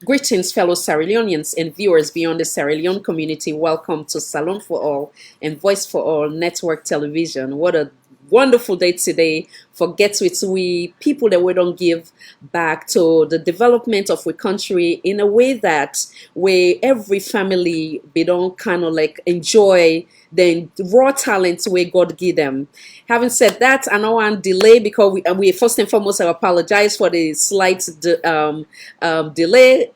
Greetings, fellow Sierra Leoneans and viewers beyond the Sierra Leone community. Welcome to Salone for All and Voice for All Network Television. What a wonderful day today for Get With We, people that we don't give back to the development of our country in a way that where every family they don't kind of like enjoy the raw talents where God give them. Having said that, I know want delay because we first and foremost I apologize for the slight delay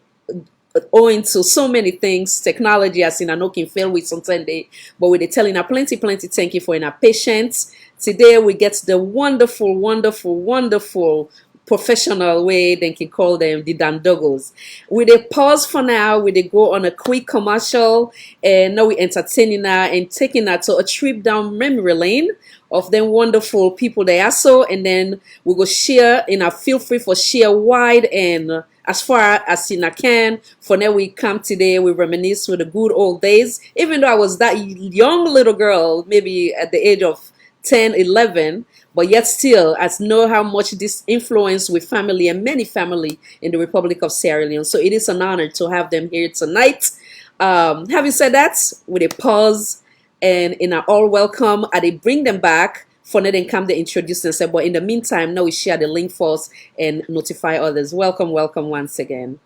owing to so many things. Technology as in I know can fail with some day, but we're telling a plenty thank you for your patience. Today we get the wonderful professional way they can call them the Dandogos. We they pause for now, we they go on a quick commercial, and now we entertaining her and taking her to a trip down memory lane of them wonderful people they are so, and then we go share in a feel free for share wide and as far as in I can. For now we come today, we reminisce with the good old days. Even though I was that young little girl, maybe at the age of 10, 11, but yet still I know how much this influence with family and many family in the Republic of Sierra Leone. So it is an honor to have them here tonight. Having said that, with a pause and in our all welcome, I they bring them back for now then come to introduce themselves. But in the meantime, now we share the link for us and notify others. Welcome once again.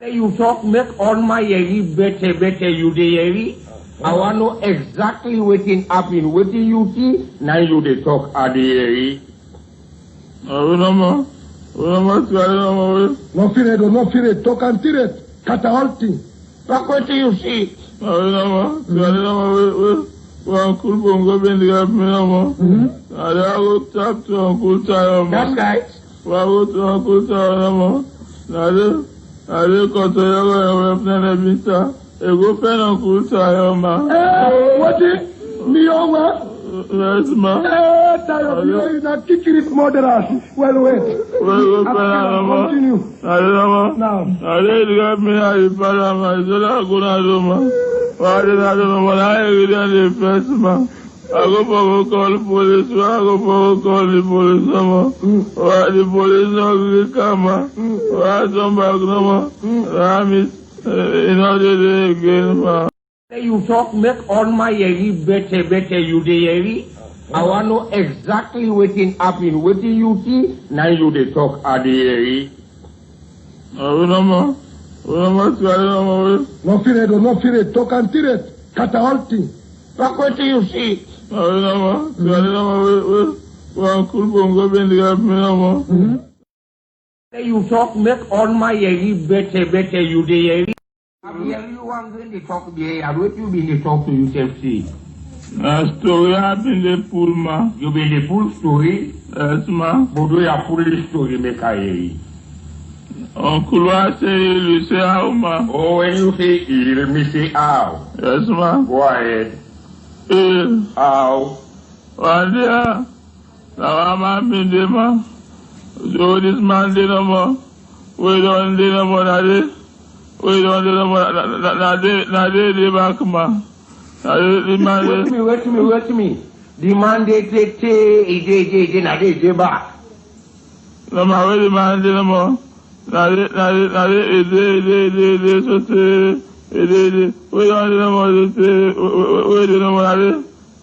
You talk make all my yeri better you the yeri. I want to know exactly what in happen. What you see? Now you they talk at the yeri. No fire, talk and tire, cut a whole thing. What do you see? Uncle Bongo been the me. I go talk to Uncle Tayo. That's right. I go to Uncle Tayo. I go to your Mr. I go pen Uncle Tayo. What is me over? Yes, ma. Tayo, you not kicking it murderers. Well, wait. Continue. Now. I didn't get me a parama. I go to ma. Why did I don't know what I did the first man? I go for call the police. I go for call the police. Why the police not come? Why some back no more? I miss in order again, ma. You talk make all my yeri better you the yeri. I want to know exactly what in happen. What do you see? Now you they talk at the yeri. No fire, talk and tire, cut a whole thing. What do you see? Uncle Bongo been the me. You talk make all my yeri better you the yeri. I'm hearing you want to talk there. I want you been to talk to yourself see. Story happened the pool, ma. You been the full story. Yes, ma. But do you full story make a yeri? Uncle was say you say how, ma. Oh, when you say ill, me say how. Yes, ma. Go ahead. How? One day, now I'm in the ma. So this man did no more. We don't do no more than this. We don't do no more. Now they back, ma. Now the man. Wait to me. The man they back. No ma, where the man did no more. Now they so say. We don't do no more. We do no more.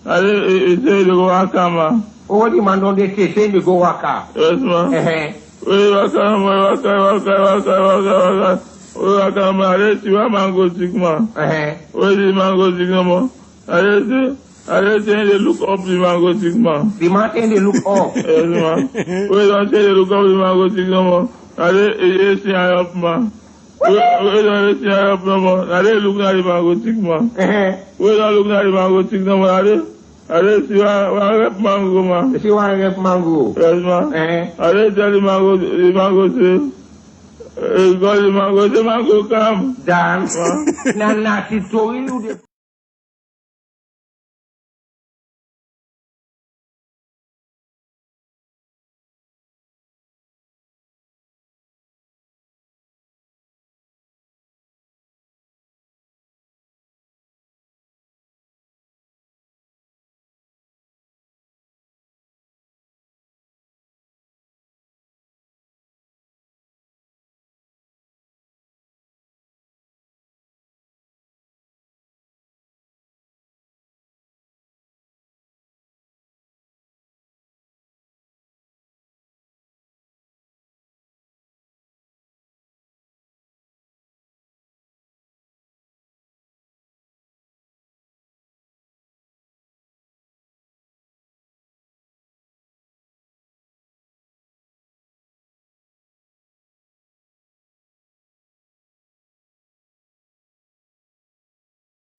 Now they say they go back, ma. Oh, what the man don't they say they go work out? Yes, ma. We waka, ma. Let's see where man go sick, ma. Where the man go sick no more? I just say they look up the man go sick, ma. The man saying they look up. Yes, ma. We don't say they look up the man go sick no more. I just see I up, ma. We don't see I up no more. I just look at the man go sick, ma. We don't look at the man go sick no more. I just see where rep mango, ma. You see why I get mango? Yes, ma. I just tell the mango say, God, the mango come. Dan. Nah, she told you the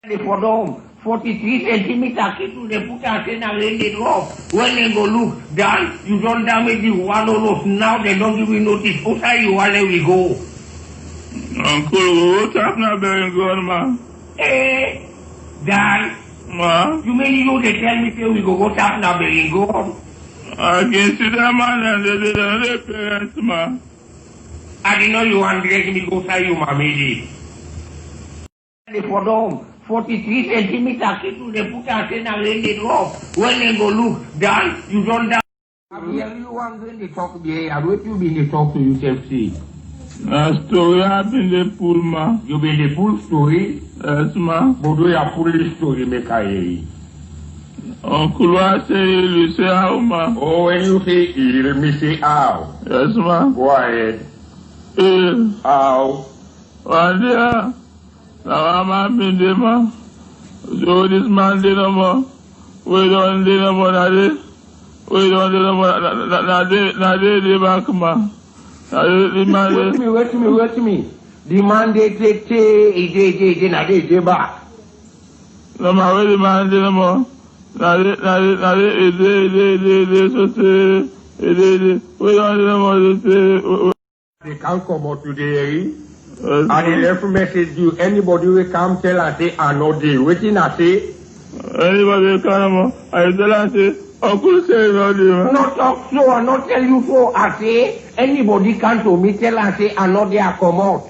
For them, 43 centimeters, people they put us in a rainy drop. When they go look down, you don't damage the one on us. Now they don't give you notice. Outside you while we go. Uncle, what's happening there in man? Eh, Dan, Ma? you mean you they tell me say we go tap now being gone? I can see that man and the parents, ma. I didn't know you want to get me go say you, mommy. For them, 43 centimeters, people they put us in a rainy drop. When they go look down, you don't damage. You want to talk there? I wait you been to talk to yourself, see. Story happened in the pool, ma. You been the full story? Yes, ma. But do you full story make I hear? Uncle, I say you say how, ma. Oh, when you say ill, me say how. Yes, ma. Go ahead. How? One day, now I'm happy there, ma. So this man did no more. We don't do no more than this. We don't do no more than this back, ma. Wait me. The man they take, they back. No, ma, where the man did no more. Now they we don't do no more. They can't come out today, and they left message you. Anybody will come tell us say I know they waiting I say. Anybody will come, I tell us say, Uncle say no day. Not talk so, I not tell you so. I say anybody come to me tell us say I know they are come out.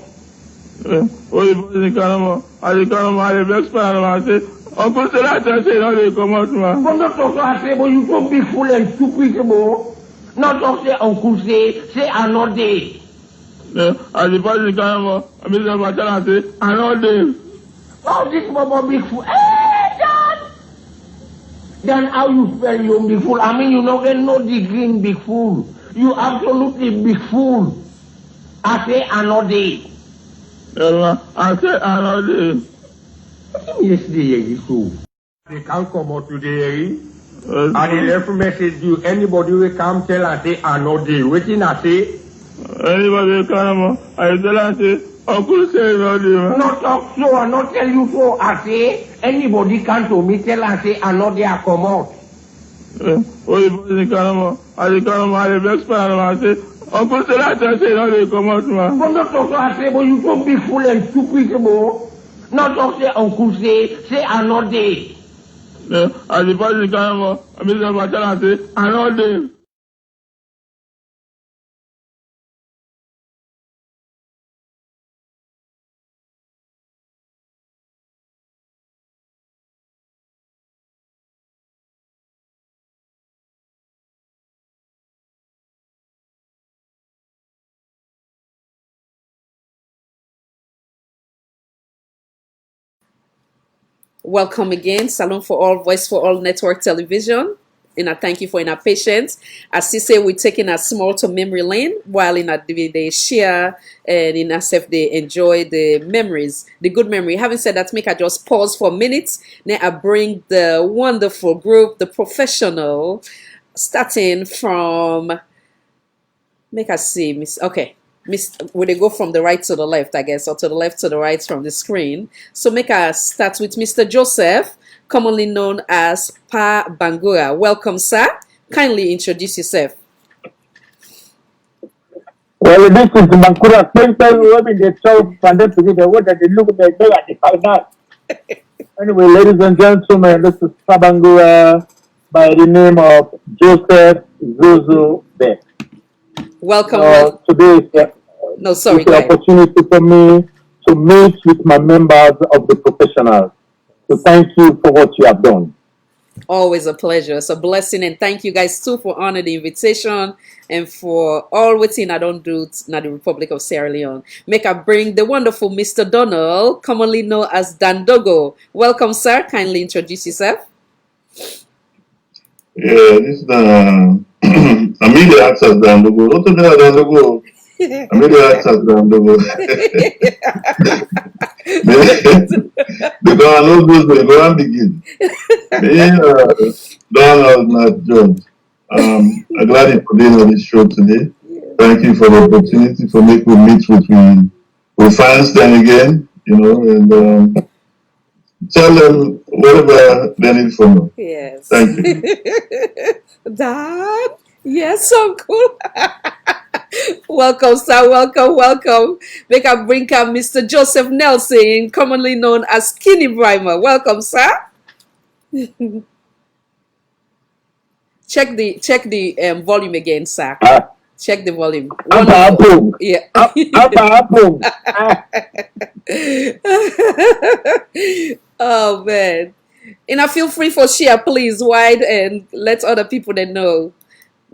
Oh, the boys come, I come, I vex for I say, Uncle say that I say no they come out, man. But not talk so I say, but you so big fool and stupid, bro. Not talk say Uncle say I know they. As the boys come, I mean the matter I say, I know they. Oh, this Bobo big fool. Hey, Dad! Then how you spell you big fool? I mean, you don't get no degree in big fool. You absolutely big fool. I say I know they. I say I know they. Yesterday, so they can't come out today, and they left message you. Anybody will come tell us say I know they. Waiting I say. Anybody will come, I tell us say, Uncle say no day. Not talk so, I not tell you so. I say anybody come to me tell us say I know they are come out. Oh, the boys come, I vex for I say, Uncle say that I say no they come out, man. But not talk so I say, but you so big fool and stupid, bro. Not talk say Uncle say I know they. As the boys come, I mean the matter I say, I know they. Welcome again, Salone for All, Voice for All Network Television. And I thank you for your patience. As you say, we're taking a small to memory lane while in a they share and in SF they enjoy the memories, the good memory. Having said that, make I just pause for minutes. Then I bring the wonderful group, the professional, starting from make us see, Miss. Okay, Miss. Will they go from the right to the left, I guess, or to the left to the right from the screen? So make us start with Mr. Joseph, commonly known as Pa Bangura. Welcome, sir. Kindly introduce yourself. Well, this is Mankura Center, where in the south, and then to the water, they look at the final. Anyway, ladies and gentlemen, this is Pabangura by the name of Joseph Zuzu Beck. Welcome. Today is no, sorry, an opportunity for me to meet with my members of the professionals. So thank you for what you have done. Always a pleasure. It's a blessing, and thank you guys too for honoring the invitation and for all waiting I don't do now the Republic of Sierra Leone. Make I bring the wonderful Mr. Donald, commonly known as Dandogo. Welcome, sir. Kindly introduce yourself. Yeah, this is the Amelia acts as Dandogo. What the Dandogo? Amelia acts as Dandogo. Because I know those will go and begin. Me, Donald, not John. I'm glad for being on this show today. Thank you for the opportunity for making me meet with fans then again, you know, and tell them whatever they need from me. Yes. Thank you. Dad? Yes, Uncle. Welcome, sir. Welcome. Make I bring up Mr. Joseph Nelson, commonly known as Skinny Brimer. Welcome, sir. Check the volume again, sir. Check the volume. Yeah. Oh man. And I feel free for share, please, wide and let other people that know.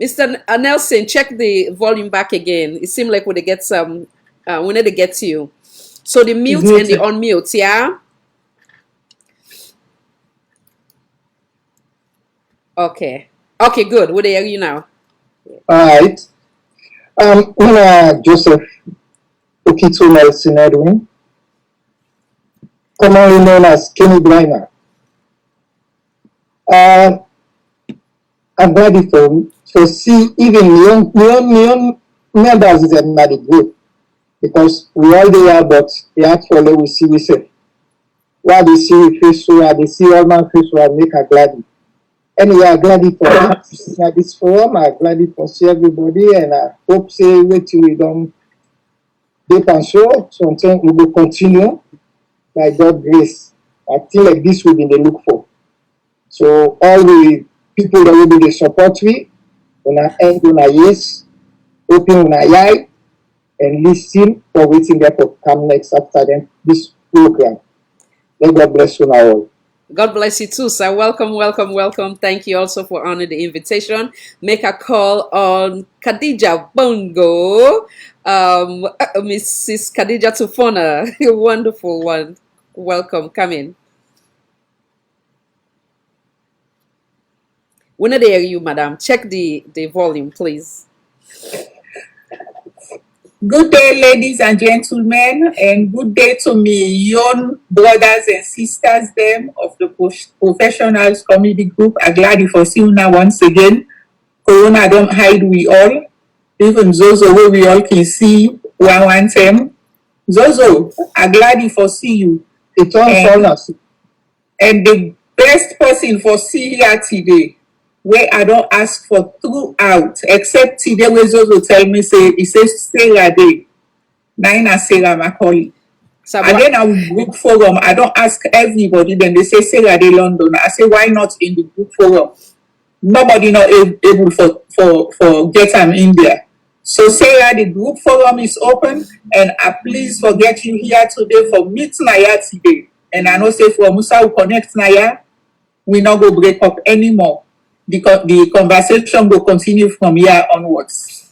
Mr. Nelson, check the volume back again. It seemed like we get some we need to get to you. So the mute and the unmute, yeah? Okay. Okay, good. Where are you now? All right. Joseph Okito Nelson Edwin, commonly known as Kenny Blinder. I'm ready for see even young members is not the group because we all there, but they have to follow we see we say. While they see we face so they see all man face so I make a glad. Anyway, I'm glad for this forum. I'm glad for see everybody, and I hope say wait till we don't dip and show. Something we will continue by God's grace. I think like this will be the look for. So all the people that will be the support we, gonna end on a yes, open on a eye, and listen for waiting there to come next after them this program. May God bless you all. God bless you too, sir. Welcome. Thank you also for honoring the invitation. Make a call on Khadija Bongo, Mrs. Khadija Tufona, a wonderful one. Welcome, come in. When are you, madam? Check the volume, please. Good day, ladies and gentlemen, and good day to me, young brothers and sisters them of the professionals comedy group. I'm glad for seeing you now once again. Corona don't hide we all. Even Zozo, where we all can see one time. Zozo, I'm glad for see you. It's all us. And the best person for see here today, where I don't ask for throughout, except today where Zozo tell me say he says Sarah Day. Nina Sarah Macaulay. And then I will group forum. I don't ask everybody, then they say Sarah Day London. I say why not in the group forum? Nobody not able for get them in there. So Sarah, the group forum is open, and I please forget you here today for meet Naya today. And I know say for Musa will connect Naya, we not go break up anymore. The conversation will continue from here onwards.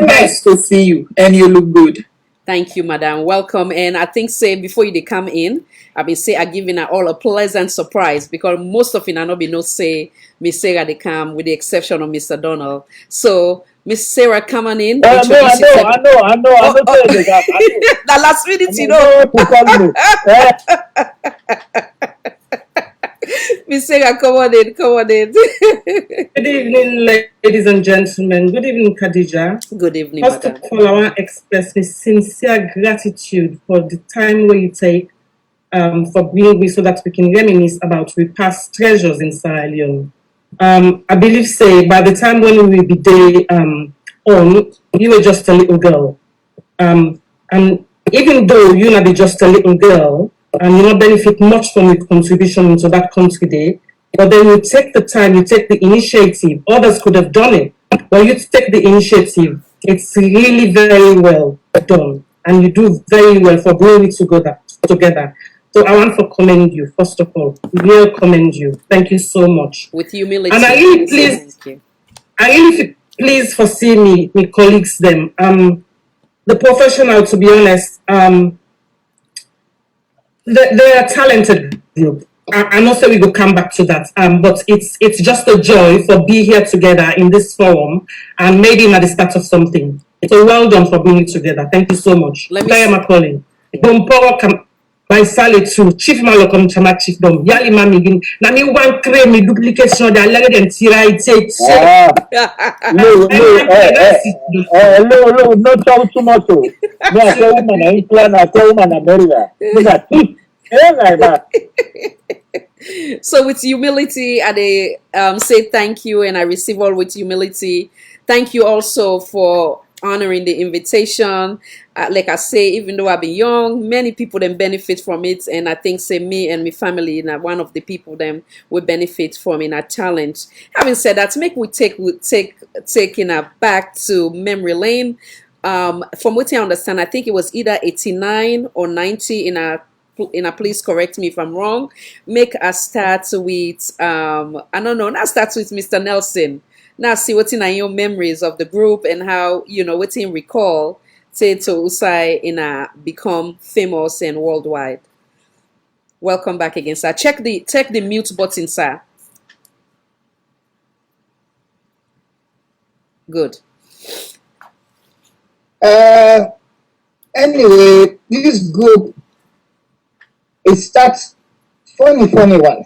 Nice to see you, and you look good. Thank you, madam. Welcome. And I think, say, before you come in, I been say I giving her all a pleasant surprise because most of it I not be no say Miss Sarah they come with the exception of Mr. Donald. So Miss Sarah, come on in. I know. The last minute, you know. Miss Sarah, come on in. Good evening, ladies and gentlemen. Good evening, Khadija. Good evening, First of all, I want to express my sincere gratitude for the time where you take for being with so that we can reminisce about we past treasures in Sierra Leone. I believe, say, by the time when we will be day on, you were just a little girl. And even though you not be just a little girl, and you not benefit much from your contribution into that country day, but then you take the time, you take the initiative. Others could have done it, but you take the initiative. It's really very well done, and you do very well for bringing it together. So I want to commend you, first of all. Really commend you. Thank you so much. With humility. And I really please for seeing me colleagues them. The professional, to be honest, they're a talented group. I know say we will come back to that. But it's just a joy for be here together in this forum and maybe at the start of something. So well done for bringing it together. Thank you so much. Let me calling. By Sally to Chief Malcolm Chama Chief Dom. Yali Mamigin. Nami one create duplication that let them tira it. No, not talk too much. No, I tell woman in England, I tell woman in America. Yeah, like that. So with humility, I say thank you, and I receive all with humility. Thank you also for honoring the invitation. Like I say, even though I've been young, many people then benefit from it, and I think say me and my family, and one of the people then will benefit from in our challenge. Having said that, make we taking back to memory lane. From what I understand, I think it was either 89 or 90 in a please correct me if I'm wrong. Make a start with I don't know, not start with Mr. Nelson. Now see what's in your memories of the group and how what's in recall say to Usai in a become famous and worldwide. Welcome back again, sir. Check the mute button, sir. Good. Anyway, this group, it starts funny one.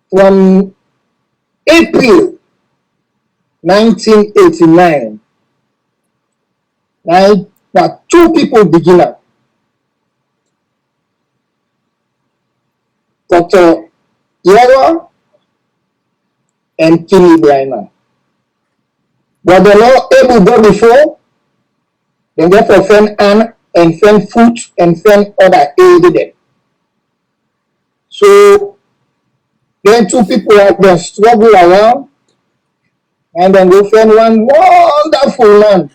From April 1989, right? Now, two people begin up. Dr. Yero and Kimi Ibrahima. But they're not able to go before, then therefore friend Anne and friend Foot and friend other aided them. So then two people have been struggle around, and then they find one wonderful man.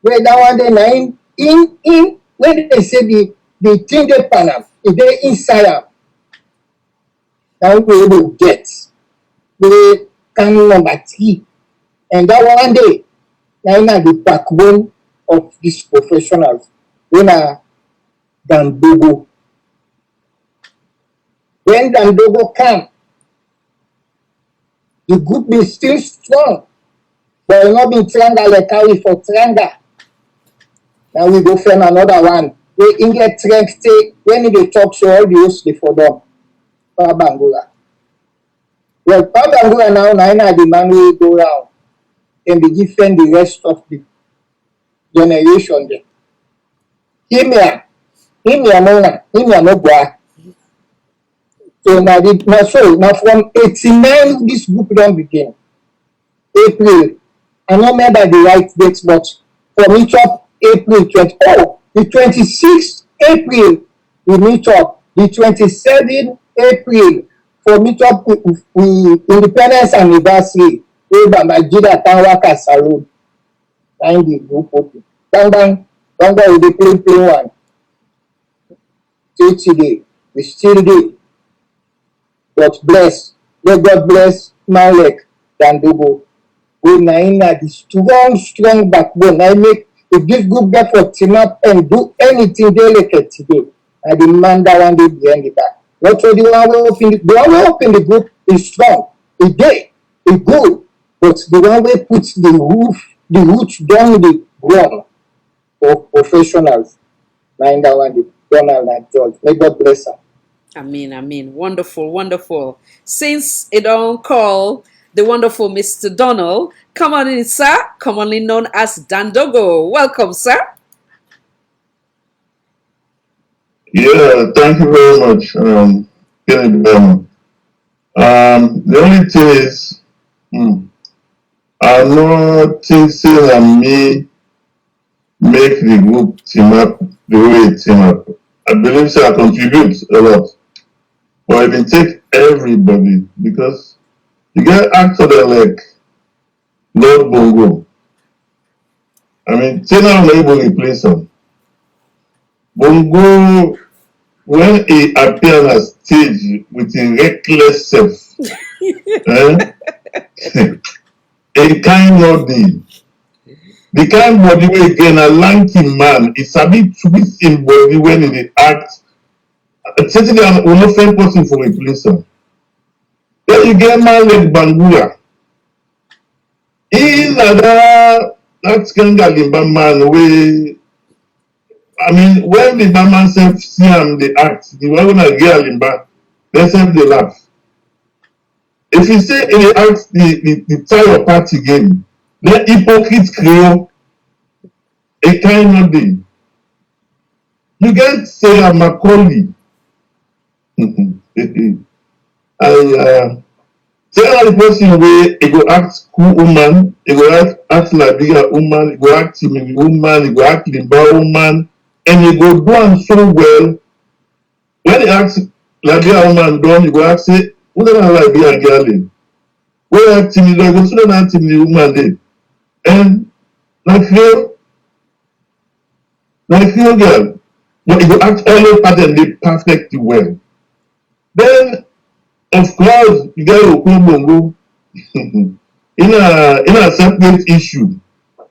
Where that one day in when they say the thing they pan up, if they inside up, now we able to get the can number 3. And that one day, now the backbone of these professionals, when Dandogo. When Dandogo come, the group is still strong, but not been triangle like carry for triangle. Now we go find another one. We in get strength when they talk so all the hosts they for them. Bangura. Well, Bangura now the man will go around and be different the rest of the generation there. Him no boy. So now from 89 this group don't begin. April. I don't remember the right dates, but for meet up April 20. Oh, the 26th April we meet up. The 27th April for meet up with Independence Anniversary. We by Majida Tanwaka Salone. And the group open. Bang we dey play one. Till today, we still do. But let God bless Malek Dandogo. We na the strong backbone. I make if this group get for team up and do anything they like it today. And the man that one day behind the back. Not for the one we open the group is strong. It's there, it's good. But the one we put the roots down the ground for professionals. Mind that one the Donald and George. May God bless her. Amen. Wonderful. Since it don't call the wonderful Mr. Donald, come on in, sir, commonly known as Dandogo. Welcome, sir. Yeah, thank you very much. The only thing is, I know things say me make the group team up the way it team up. I believe so I contribute a lot. But if you take everybody, because you get actors that like Lord Bongo. I mean, Tejan not able to play some. Bongo, when he appeared on stage with a reckless self, a kind of the kind body wey again a lanky man, he sabi twist him body when he dey act. Certainly, will not find person for a place. Then you get man like Bangura. He na that kind of Limba man wey, I mean, when the man self see him dey act, the one when I get Limba, they self dey laugh. If you say he dey act the tire party game, then hypocrite creole a kind of thing. You get Sarah Macaulay. I Sarah the person where he go act cool woman, he go act like bigger woman, he go act timid woman, he go act limba woman, and he go do am so well. When he act like bigger woman done, he go act say, who don't like bigger girl in? Where act timid, he go still not timid woman dey. And like feel girl, but he go act all the pattern dey perfectly well. Then of course you get Okongbongo. In a separate issue.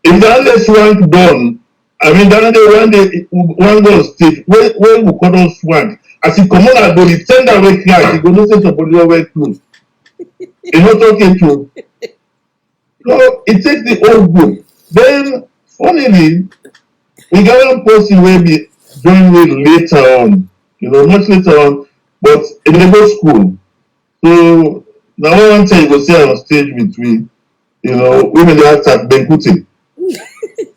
If that less swank done, I mean that day when they one go stage, when we call us swank, as he come on and do the tender way crack, he go know say somebody over close. He not talking to. So it takes the old good. Then funnily, we got one person where be join me later on, much later on, but in the go school. So now one time you go see on stage with me, women dey act at Benkute.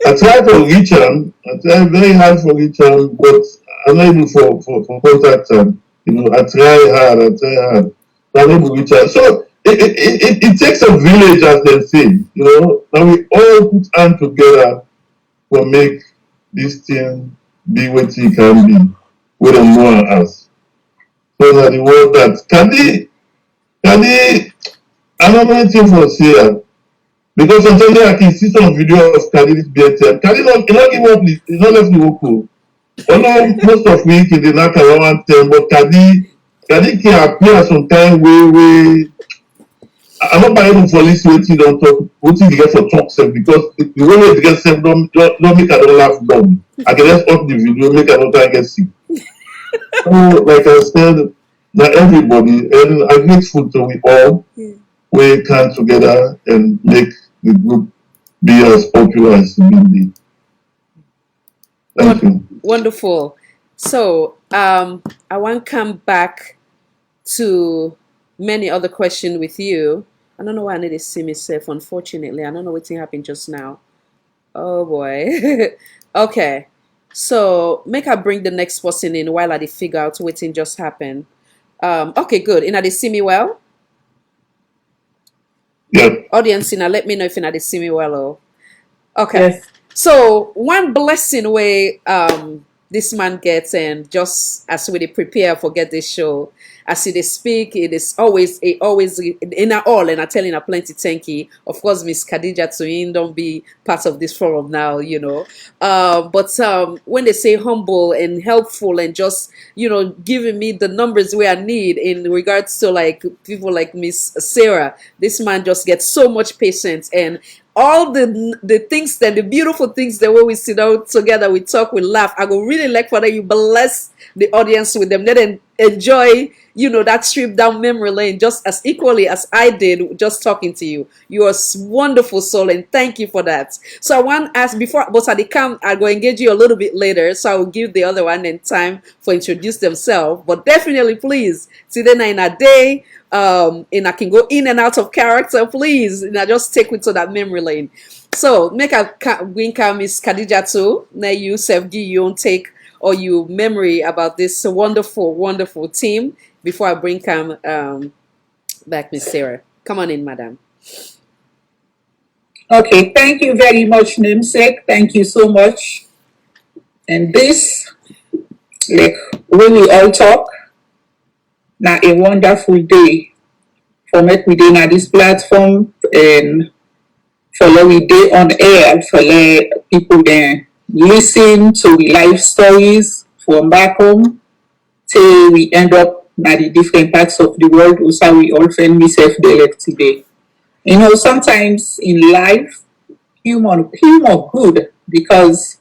I try to reach am, I try very hard for reach am, but I'm not able for contact am. I try hard. So I'm not able to reach am. So it takes a village, as they say, and we all put hand together to make this thing be what it can be, we don't know as. So na the word that Kadi, I don't know anything for say. Because on Sunday I can see some video of Kadi this BTM. Kadi not give up, he's not left the Oko. Although most of week in the knock around 10, but Kadi can appear sometime way. I'm not able for this wetin don't talk, wetin you get for talk self, because the way they get self don't make I don't laugh dumb. I can just up the video, make I don't try get sick. So like I said, not everybody, and I'm grateful to we all. We come together and make the group be as popular as it will be. Thank you. Wonderful. So I want to come back to many other questions with you. I don't know why I need to see myself, unfortunately. I don't know what happened just now. Oh boy. Okay. So make I bring the next person in while I figure out what just happened. Okay, good. And they see me well? Yeah. Audience, let me know if they see me well. Okay. Yes. So one blessing way this man gets, and just as we prepare for get this show, as they speak, it always in all, and I telling her plenty thank you. Of course, Miss Khadija to don't be part of this forum now, but when they say humble and helpful and just giving me the numbers where I need in regards to like people like Miss Sarah, this man just gets so much patience and all the things that the beautiful things that when we sit down together, we talk, we laugh. I go really like for that you bless the audience with them. Let them enjoy, that trip down memory lane just as equally as I did just talking to you. You are wonderful soul, and thank you for that. So I want to ask before, but I come, I go engage you a little bit later, so I will give the other one in time for introduce themselves. But definitely, please, today in a day. And I can go in and out of character, please. And I just take me to that memory lane. So make a win Miss Khadija too. Now you self give your own take or your memory about this wonderful team before I bring back Miss Sarah. Come on in, madam. Okay, thank you very much, namesake. Thank you so much. And this, like when we all talk, now a wonderful day for make we dey na this platform and for let we dey on air for let people then listen to the life stories from back home till we end up na the different parts of the world. Also, we all find myself there today. Sometimes in life, humor good because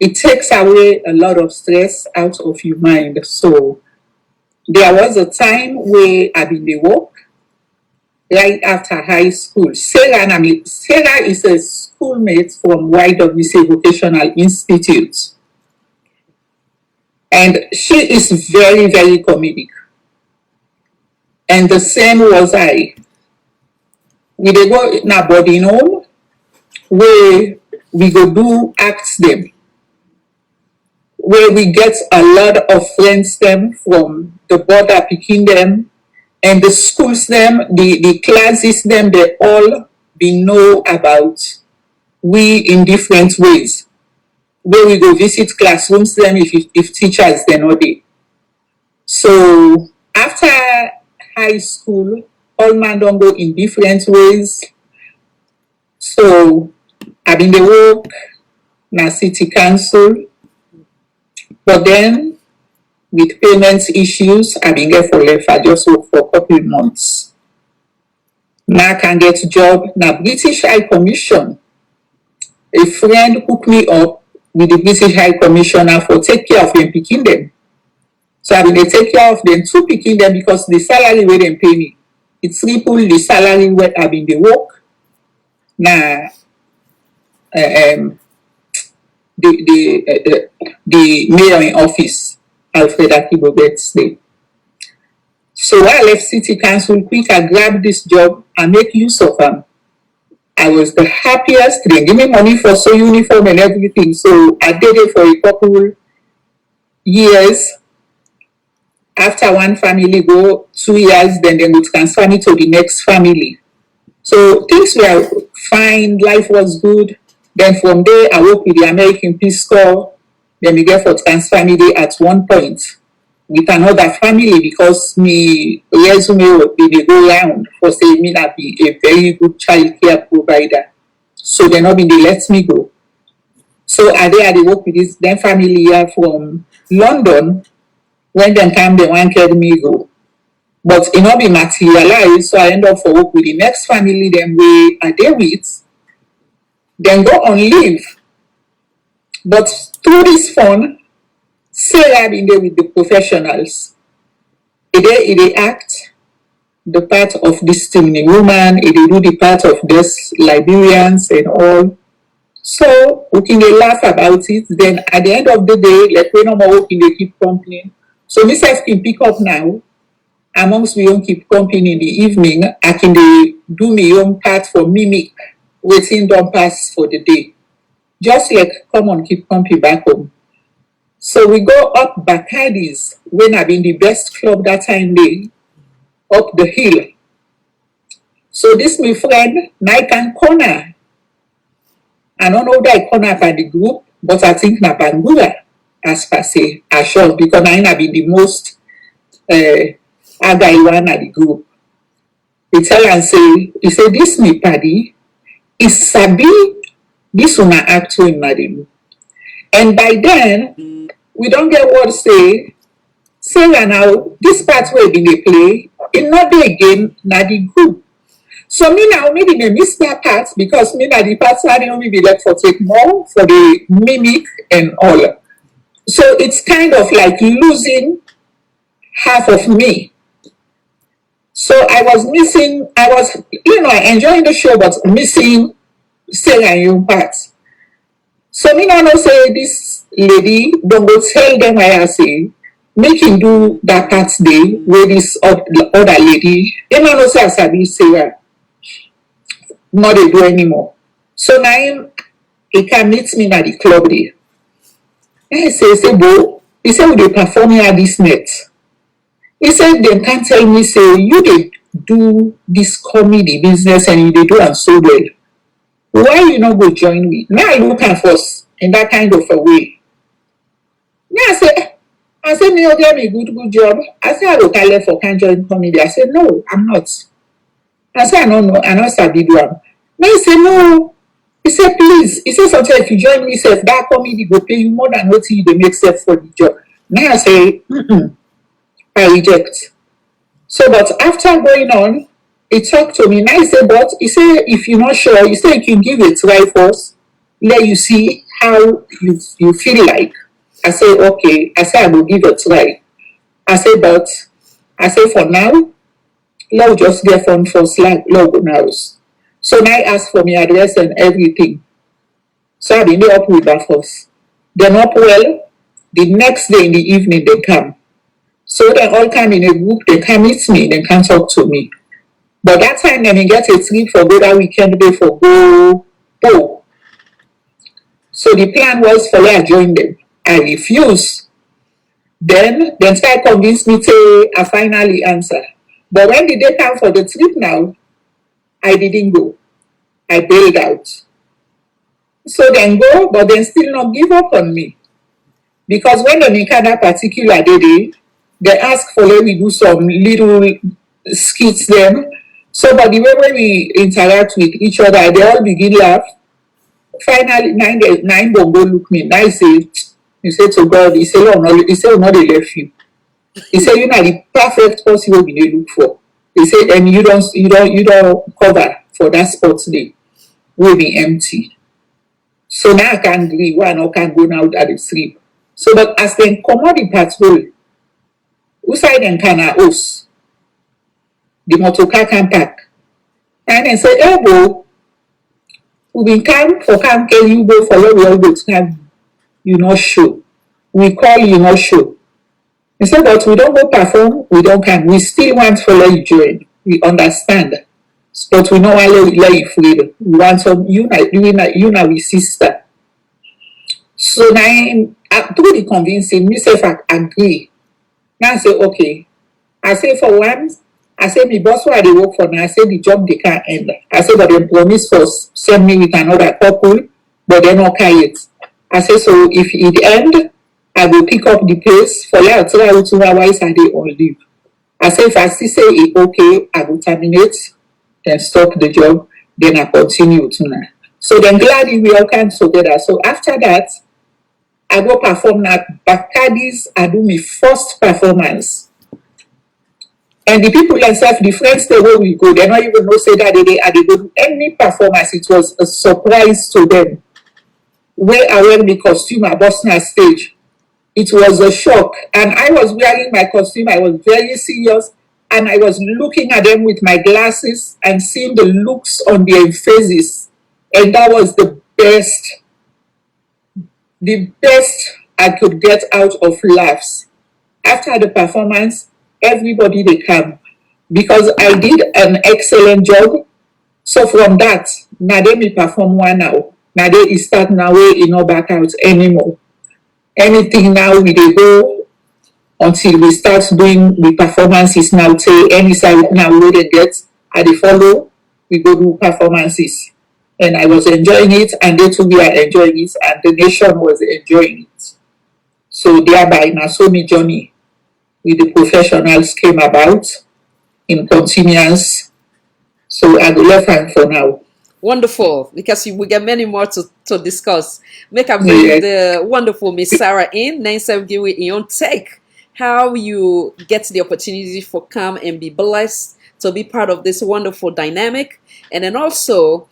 it takes away a lot of stress out of your mind. So there was a time where I been dey work right after high school. Sarah is a schoolmate from YWC Vocational Institute. And she is very, very comedic. And the same was I. We dey go in a boarding home where we go do acts them. where we get a lot of friends them from the border picking them, and the schools them, the classes them, they all be know about we in different ways. Where we go visit classrooms them if teachers they're not there. So after high school, all man don't go in different ways. So I've been the work na city council, but then with payments issues, I've been there for left. I just work for a couple of months. Now I can get a job na British High Commission. A friend hooked me up with the British High Commissioner for take care of them picking them. So I will take care of them to picking them because the salary where they pay me, it's triple the salary where I've been the work. Now the mayor in office, Alfred Akibobet's day. So when I left City Council quick, I grabbed this job and make use of them. I was the happiest. They give me money for sew uniform and everything. So I did it for a couple years. After one family go 2 years, then they would transfer me to the next family. So things were fine. Life was good. Then from there, I worked with the American Peace Corps. Then we get for transfer me there at one point with another family because me resume they go around for saying me that be a very good child care provider. So they not been they let me go. So I they work with this then family here from London. When they come, they wanted me go. But it not be materialized, so I end up for work with the next family then we are there with. Then go on leave. But through this fun, Sarah been there with the professionals. They act the part of this team woman, they do the part of this Liberians and all. So we can laugh about it. Then at the end of the day, like we no more working, they keep company. So myself can pick up now. Amongst we don't keep company in the evening, I can do my own part for mimic, waiting don't pass for the day. Just like come on, keep company back home. So we go up Bacardi's when I've been the best club that time day, up the hill. So this my friend, Naikan Corner. I don't know that corner by the group, but I think na Bangura, as per se, I sure because I have been the most agile one at the group. He tell and say, he say this me paddy is sabi this one act to him. And by then, we don't get what say now, this part where they play, it not be again, na the group. So me now, maybe they miss that part because me na the parts I don't be left for take more for the mimic and all. So it's kind of like losing half of me. So I was missing, I enjoying the show, but missing Sarah young parts. So me now say this lady, don't go tell them why I say, make him do that part day where this other lady, they now say I sabi Sarah, not they do anymore. So now he can meet me at the club there. And I say, Bo, he said, they perform here this net. He said, they can't tell me, say, you did do this comedy business and you did do it so well. Why you not go join me? Now I look at us in that kind of a way. Now I said, me give me good job. I said, I will call it for can join comedy. I said, no, I'm not. I said, I don't know, I know Sabi do am. Now he said, no. He said, please. He said, sometimes if you join me, say, that comedy will pay you more than what you make self for the job. Now I say, I reject. So, but after going on, he talked to me. Now he said, but he said, if you're not sure, he said, you can give it a try first. Let you see how you feel like. I said, okay. I said, I will give it a try. I said, but I said, for now, Lord just get phone for Slack, Lord knows. So now I asked for my address and everything. So I been up with that first. Then up well, the next day in the evening they come. So they all come in a group, they come meet me, they can talk to me. But that time then they get a trip for go that weekend day for go. So the plan was for me to join them. I refuse. Then try convince me to I finally answer. But when the day come for the trip now, I didn't go. I bailed out. So then go, but then still not give up on me. Because when they make that particular day, they ask for let me do some little skits them. So but the way when we interact with each other, they all begin laugh. Finally, nine bongo look me. Now he say to God, he say, oh, no, he say, oh, no, they left you. He say, you know, the perfect person we they look for. He said, and you don't cover for that spot day. Will be empty. So now I can agree, one or can go now at the sleep. So but as they come out the patrol, who side and can house, the motorcar can pack. And then say, hey, bro, we been come for camp, can you go follow we all go to camp? You not show. We call you not show. He said, but we don't go perform, we don't come. We still want to let you join. We understand. But we don't want to let you free. We want some you now with sister. So now through the convincing, me say if I agree. Now I say, okay. I say for once, I say my boss where they work for now, I say the job they can't end. I say but they promise first send me with another couple, but they not carry it. I say so if it end, I will pick up the pace for you until I will to otherwise I they all leave. I say if I still say it okay, I will terminate, then stop the job, then I continue tonight. So then gladly we all come together. So after that, I go perform at Bacardi's. I do my first performance. And the people themselves, the friends the way we go, they don't even know say that they go do any performance. It was a surprise to them. Where I wear my costume at Boston stage. It was a shock. And I was wearing my costume. I was very serious. And I was looking at them with my glasses and seeing the looks on their faces. And that was the best I could get out of laughs. After the performance, everybody they come because I did an excellent job. So from that, Nade me perform one now. Nade is start now way you know back out anymore. Anything now we dey go until we start doing the performances now. Say any side now we dey get I dey follow. We go do performances. And I was enjoying it, and they too were enjoying it, and the nation was enjoying it. So thereby, now so my journey with the professionals came about in continuance. So I will left hand for now. Wonderful, because we get many more to discuss. Make I bring the wonderful Miss Sarah in. Then give you your own take how you get the opportunity for come and be blessed to be part of this wonderful dynamic, and then also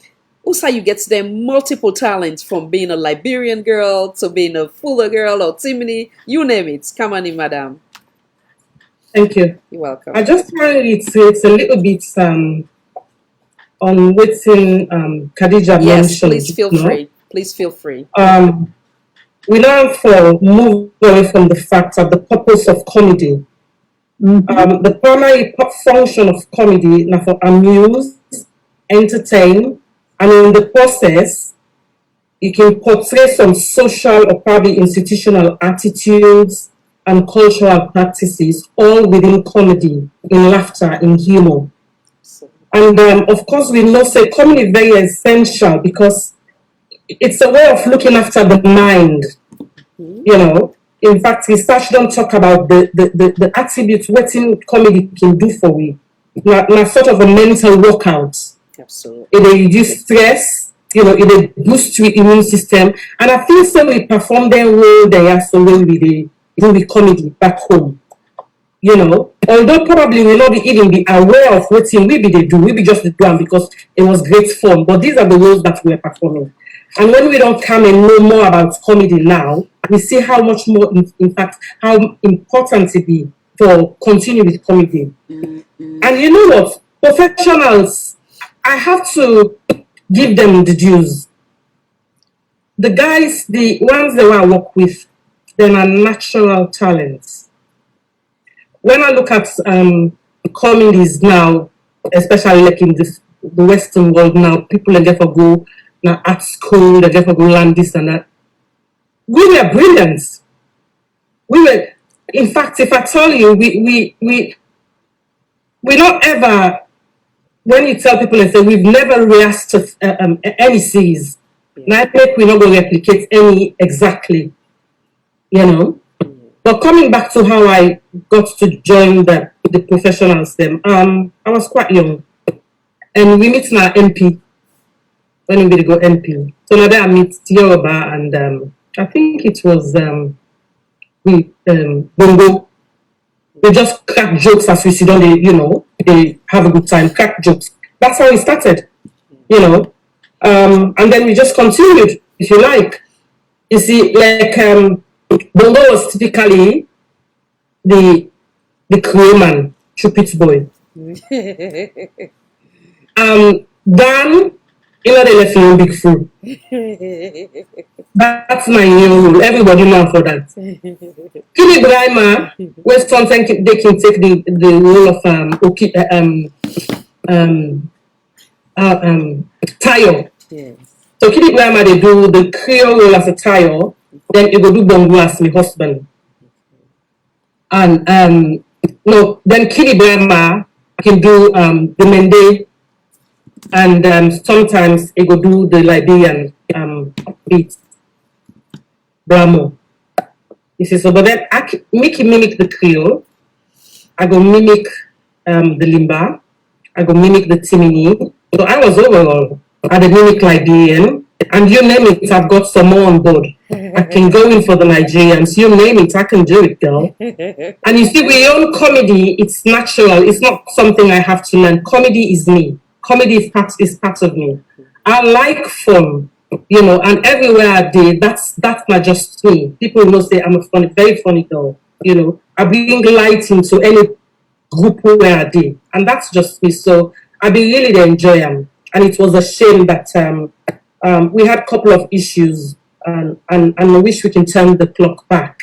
you get them multiple talents from being a Liberian girl to being a Fuller girl or Timini, you name it. Come on in, madam. Thank you. You're welcome. I just want to reiterate a little bit on what's in Khadija yes, mentioned. Please feel free. Please feel free. We now move away from the fact of the purpose of comedy. The primary function of comedy now for amuse, entertain, and in the process, it can portray some social or probably institutional attitudes and cultural practices, all within comedy, in laughter, in humor. And of course, we know say comedy is very essential because it's a way of looking after the mind. You know, in fact, research don't talk about the attributes what comedy can do for we. Now sort of a mental workout. Absolutely. It reduce stress, it boost your immune system. And I feel so we perform their role there so when we do the comedy back home. Although probably we not even be aware of what we do, we be just the plan because it was great fun. But these are the roles that we are performing. And when we don't come and know more about comedy now, we see how much more, in fact, how important it be to continue with comedy. And you know what? Professionals, I have to give them the dues. The guys, the ones that I work with, they are natural talents. When I look at comedies now, especially like in the Western world now, people are there go now at school, they for go learn this and that. We were brilliant. we were, in fact, if I tell you, we not ever, when you tell people and say we've never rehearsed any seas, now I think we're not going to replicate any exactly, you know. But coming back to how I got to join the professionals, I was quite young, and we meet now MP when we go MP. So now there I meet Yoruba, and I think it was Bongo. They just crack jokes as we sit down. They have a good time, crack jokes. That's how it started, and then we just continued, if you like. You see, like Bongo was typically the crewman, Chupit boy. Dan, they left him big fool. That's my new rule. Everybody know for that. Kini Brahma, where sometimes they can take the role of Tayo. Yes. So Kini Brahma, they do the Creole role as a Tayo, then it will do Bongo as my husband. And then Kini Brahma can do the Mende, and sometimes it will do the Liberian beat, Brahmo. You see, so but then I mimic the Creole, I go mimic the Limba, I go mimic the Timini. So I was overall at the mimic Liberian, and you name it, I've got some more on board. I can go in for the Nigerians, you name it, I can do it, girl. And you see, we own comedy, it's natural, it's not something I have to learn. Comedy is me. Comedy is part of me. I like fun, and everywhere I did, that's not just me. People know say I'm a very funny girl, I bring light into any group where I did, and that's just me. So I be really enjoy them, and it was a shame that we had a couple of issues, and I wish we can turn the clock back,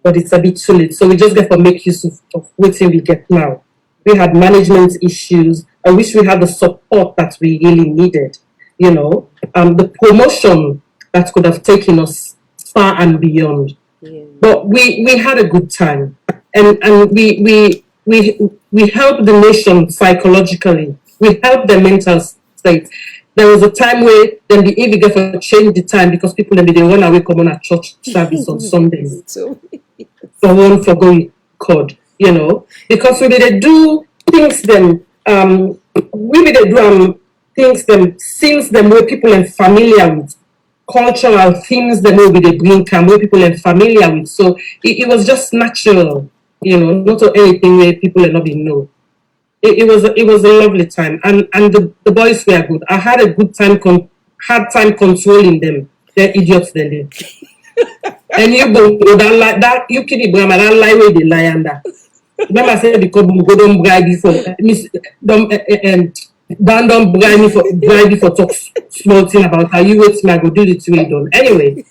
but it's a bit too late. So we just get to make use of what we get now. We had management issues. I wish we had the support that we really needed. The promotion that could have taken us far and beyond. Yeah. But we had a good time, and we helped the nation psychologically. We helped the mental state. There was a time where then the EV for change the time because people they run away come on a church service on Sundays. So one for going code, because we they do things them we they do things them scenes them where people are familiar with, cultural themes them where they bring where people are familiar with. So it was just natural, not anything where people are not being know. It was a lovely time, and the boys were good. I had a good time had time controlling them. They're idiots then they. And you go that you kidding Brahma that lie where they lie under. Remember I said because go don't bribe you for don't bribe you for talk small thing about how you wait I go do the way done. Anyway.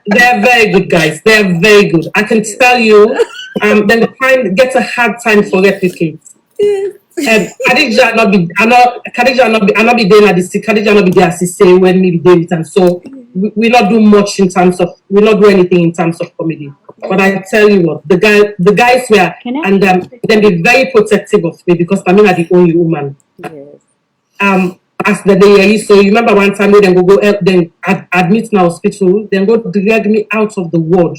They're very good guys. They're very good. I can tell you, then get a hard time for replicates. Khadija not be there at the Khadija not be there as say when maybe David, and so we not do much in terms of we not do anything in terms of comedy. But I tell you what, the guys were and then be very protective of me because I'm not the only woman. Yes. As the day, so you remember one time we then go then admit in the hospital, then go drag me out of the ward,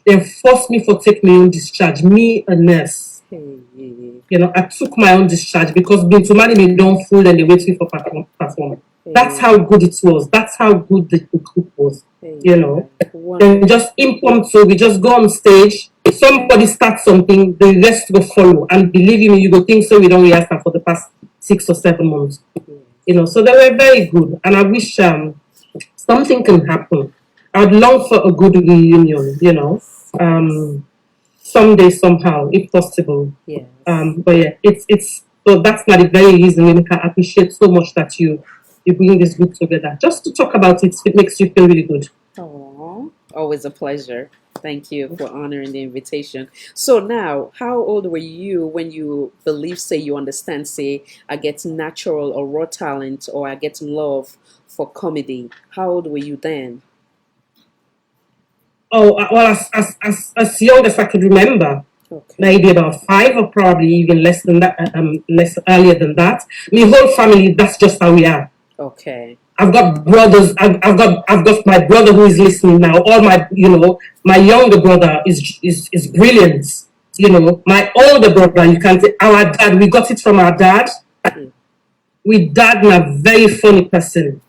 then force me for take my own discharge. Me a nurse, I took my own discharge because being too many me don't fool and they wait me for perform. That's how good it was. That's how good the group was. Then just impromptu, we just go on stage. If somebody starts something, the rest will follow. And believe me, you go think so. We don't rehearse that for the past 6 or 7 months. So they were very good, and I wish something can happen. I'd long for a good reunion, someday, somehow, if possible. Yeah. But yeah, it's so that's not the very reason we can appreciate so much that you bring this group together. Just to talk about it, it makes you feel really good. Oh, always a pleasure. Thank you for honoring the invitation. So now, how old were you when you say you understand, say, I get natural or raw talent or I get love for comedy? How old were you then? well, as young as I could remember, Okay. maybe about 5 or probably even less than that, less earlier than that. My whole family, that's just how we are. Okay. I've got brothers. I've got my brother who is listening now. All my, my younger brother is brilliant. My older brother, you can say our dad. We got it from our dad. Mm. We dad a very funny person.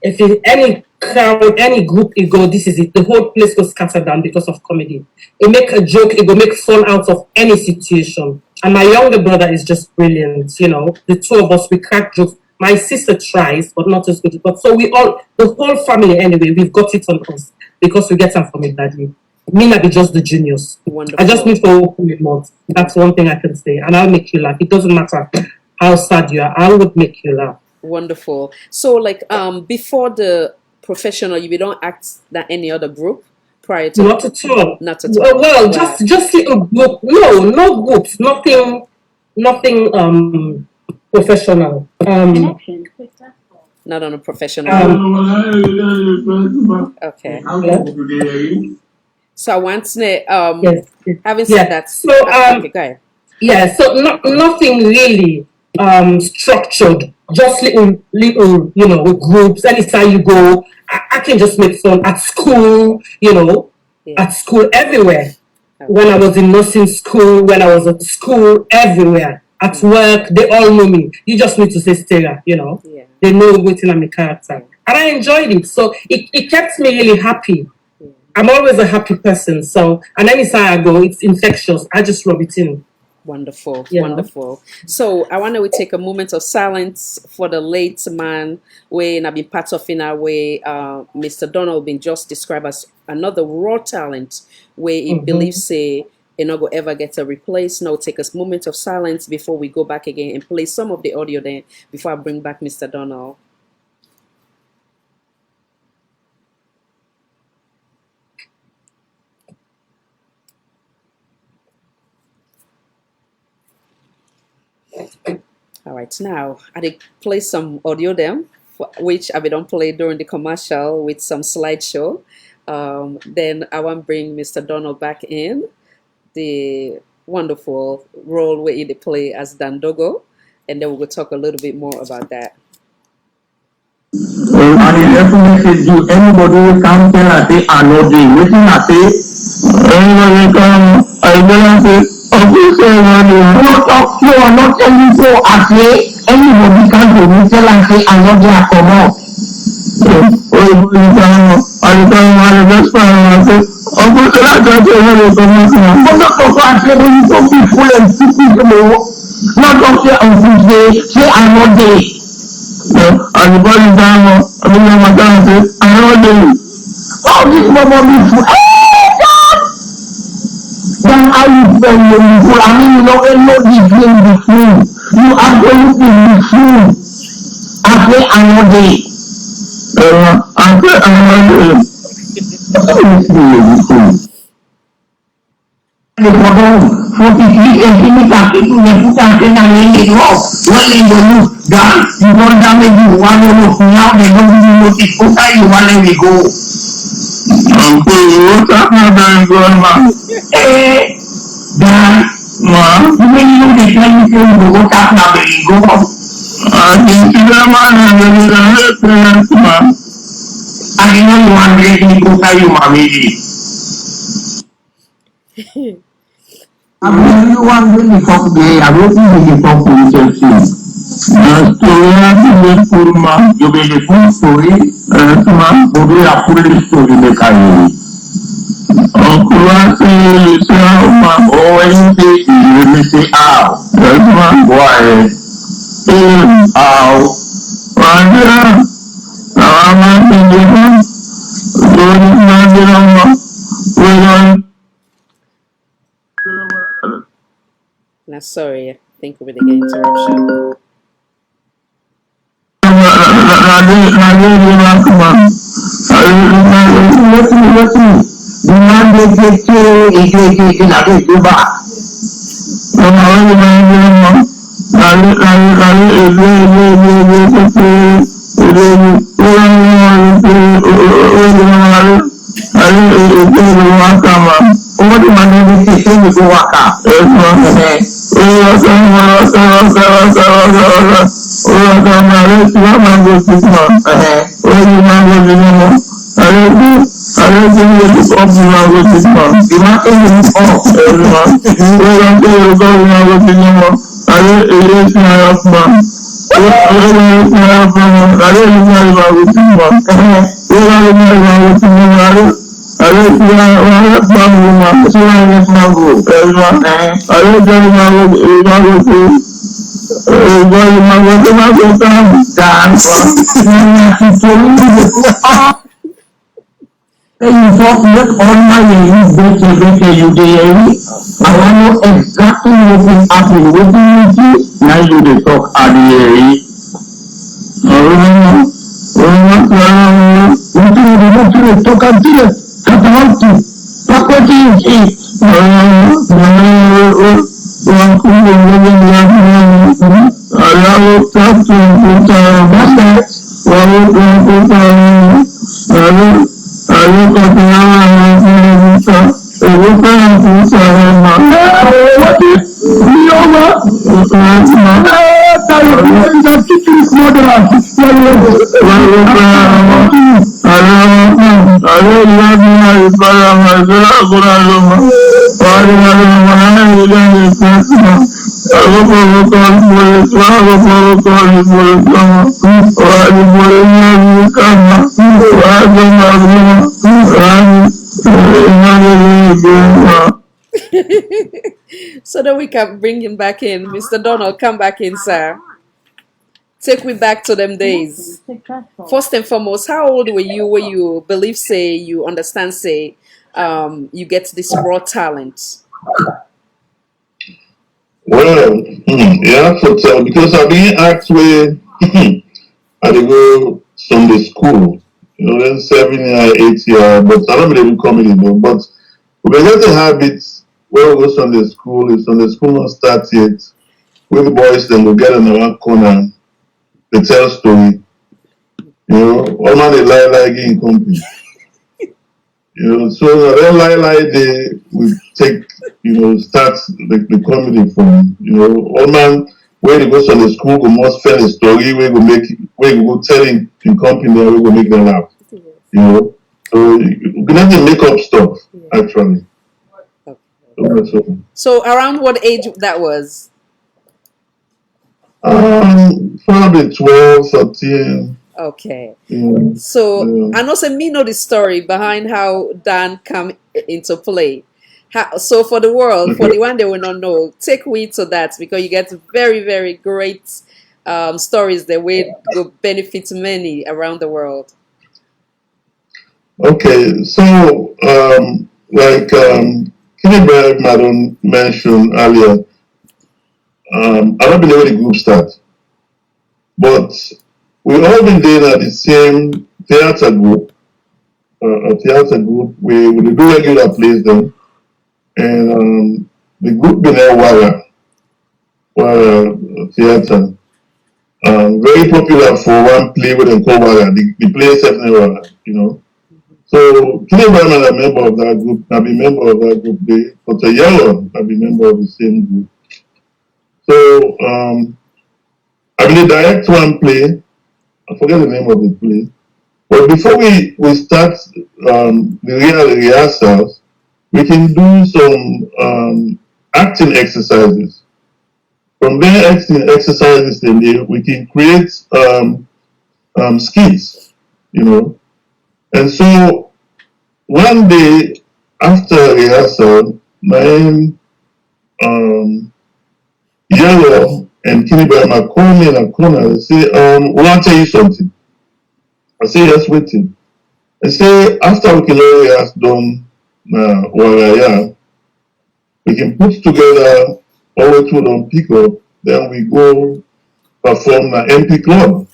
If in any crowd, any group you go, this is it. The whole place goes scattered down because of comedy. It make a joke, it go make fun out of any situation. And my younger brother is just brilliant. The two of us, we crack jokes. My sister tries, but not as good. But so the whole family anyway, we've got it on us because we get them from it badly. Me not be just the genius. Wonderful. I just need to open your mouth. That's one thing I can say, and I'll make you laugh. It doesn't matter how sad you are. I would make you laugh. Wonderful. So, like, before the professional, you don't act that any other group prior to? Not at all. Not at all. Well, Wow. just little group. No groups. Nothing. Professional. Not on a professional. Okay. So I want to Yes. having said that. So Okay, go ahead. yeah. So nothing really structured. Just little groups. Anytime you go, I can just make fun at school. At school everywhere. Okay. When I was in nursing school, when I was at school, everywhere. At work, they all know me. You just need to say Stella, Yeah. They know waiting on my character. And I enjoyed it. So it kept me really happy. I'm always a happy person. So, and anytime I go, it's infectious. I just rub it in. Wonderful, Yeah. wonderful. So I want to take a moment of silence for the late man when I've been part of in our way. Mr. Donald been just described as another raw talent where he believes say you're not gonna ever get a replace. Now take a moment of silence before we go back again and play some of the audio then before I bring back Mr. Donald. All right, now I did play some audio them, which I don't play during the commercial with some slideshow. Then I want to bring Mr. Donald back in the wonderful role where he play as Dandogo, and then we'll talk a little bit more about that. And in every message, do anybody who can tell us they are not doing waiting I say, anybody come, I don't say, okay, say, you are not telling so I say, anybody can do me tell and say, I'm not there, come out. I just find I say, okay, so I can't tell you come out. But not to I say, when you talk people and people, not to say I'm not there. And the body down, I mean, my dad said, I know you. Oh, this mama be full. Hey, God! Then how you feel when you full? I mean, you know, ain't no degree in the food. You are going to be full. I say, I know they. I say, I know they. The bottom 43 centimeters into the foot and then I lay it off. When they go look down, you don't damage you. One look now, they don't even notice. Okay, you want let me go. Uncle, what's happening, grandma? Eh, Dad, Ma, you may know they tell you say you go tap now, but you go up. I think you don't mind having a parents, Ma. I know you want to let me go tell you, Mommy. I mean, you want to talk today. I don't think we can talk to each other. Story, you be the full story. Man, but we are full story. The carry. Uncle, say, oh, anything you say, ow. Man, boy, ow. And I'm thinking, don't Now, sorry, I think we did get interruption. go waka. You talk with all my ladies, better you day. I want to know exactly what is happening. What do you see? Now you dey talk at the talk at So that we can bring him back in. Mr. Donald, come back in, sir. Take me back to them days. First and foremost, how old were you when you believe, say, you understand, say, you get this raw talent? Well, you have to tell because I've been actually I dey go Sunday school. You know, then 7 year, 8 year, but I don't believe in comedy though. But we get the habit when we go Sunday school, if Sunday school not start yet, we the boys then go get in the one corner, they tell story. You know, all man they lie in company. You know, so then lie they we take, start the comedy from, all man where they go Sunday school go must tell a story where we go tell in company then we go make them laugh. You know. So you can have to make up stuff actually. So around what age that was? Probably 12, 13. Okay. So I know say me know the story behind how Dan come into play. So for the world, for the one they will not know, take we to that because you get very, very great stories that will go benefit many around the world. Okay, so like Kenny Madon mentioned earlier, I don't believe where the group start, but we all been there at the same theater group, we do regular plays then, and the group been there Wara theater. Very popular for one play with them called Wara. The play is Wara, So Kenny Brandon a member of that group, I be member of that group there, but a yellow, I be member of the same group. So I been direct one play, I forget the name of the play. But before we start the real rehearsals, we can do some acting exercises. From there acting exercises in there, we can create skits, And so one day after rehearsal, my Yellow and Kenny Brahma call me in a corner and say, we want to tell you something. I say, yes, waiting. They say, after we can already have done we can put together all the two on pick up, then we go perform the MP Club.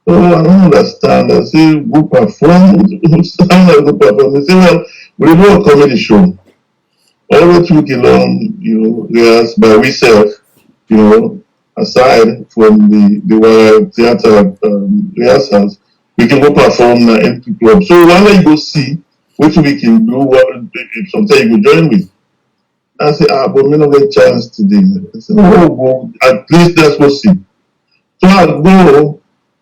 So I don't understand. I say, go perform. They say, well, we do a comedy show. All the two can rehearse by ourselves, aside from the theater rehearsals, we can go perform the MP Club. So one day you go see which we can do, what if sometimes you go join with. I say, but me not get chance today. I say, no, go, at least let's go see. So I go,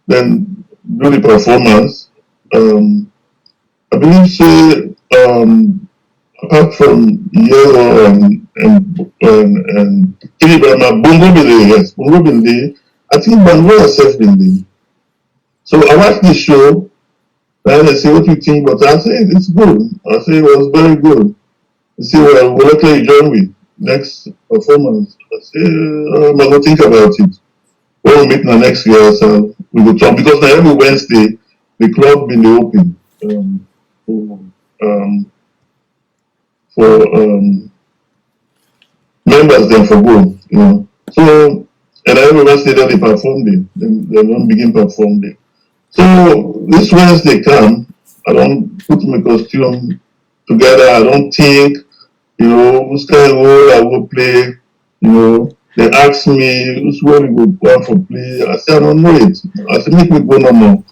then do the performance. I believe say, apart from yellow and Kiribama, Bongo Bile, yes, Bongo Bile, I think Bango herself been there. So I watched the show, and they say, what do you think? But I say, it's good. I say, it was very good. They say, well, we'll let you join me next performance. I say, I'm going to think about it. When we meet in the next year, so we will talk. Because now every Wednesday, the club been open for members then for go, you know. So, and every Wednesday that they perform there, then they don't begin perform there. So this Wednesday come, I don't put my costume together, I don't think, you know, who's kind of role I will play, you know. They ask me, who's where we go for play. I say, I don't know it. I say, make me go no more.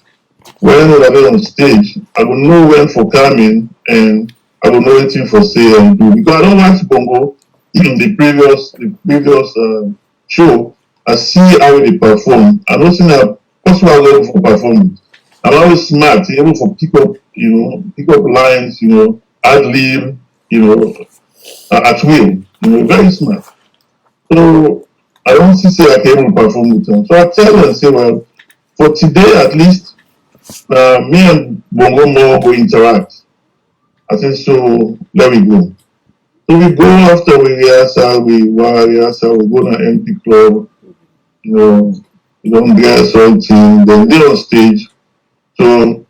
When I get on stage, I will know when for coming and I will know anything for say and do. Because I don't watch Bongo in the previous show. I see how they perform. I don't see that possible level for performance. I'm always smart, able for pick up lines, you know, ad lib, you know, at will, you know, very smart. So I don't see say I can able to perform with them. So I tell them, say, well, for today at least, me and Bongo more will interact. I said, so let me go. So we go after we rehearsal, we go to MP Club, you know, we don't get something, then they on stage. So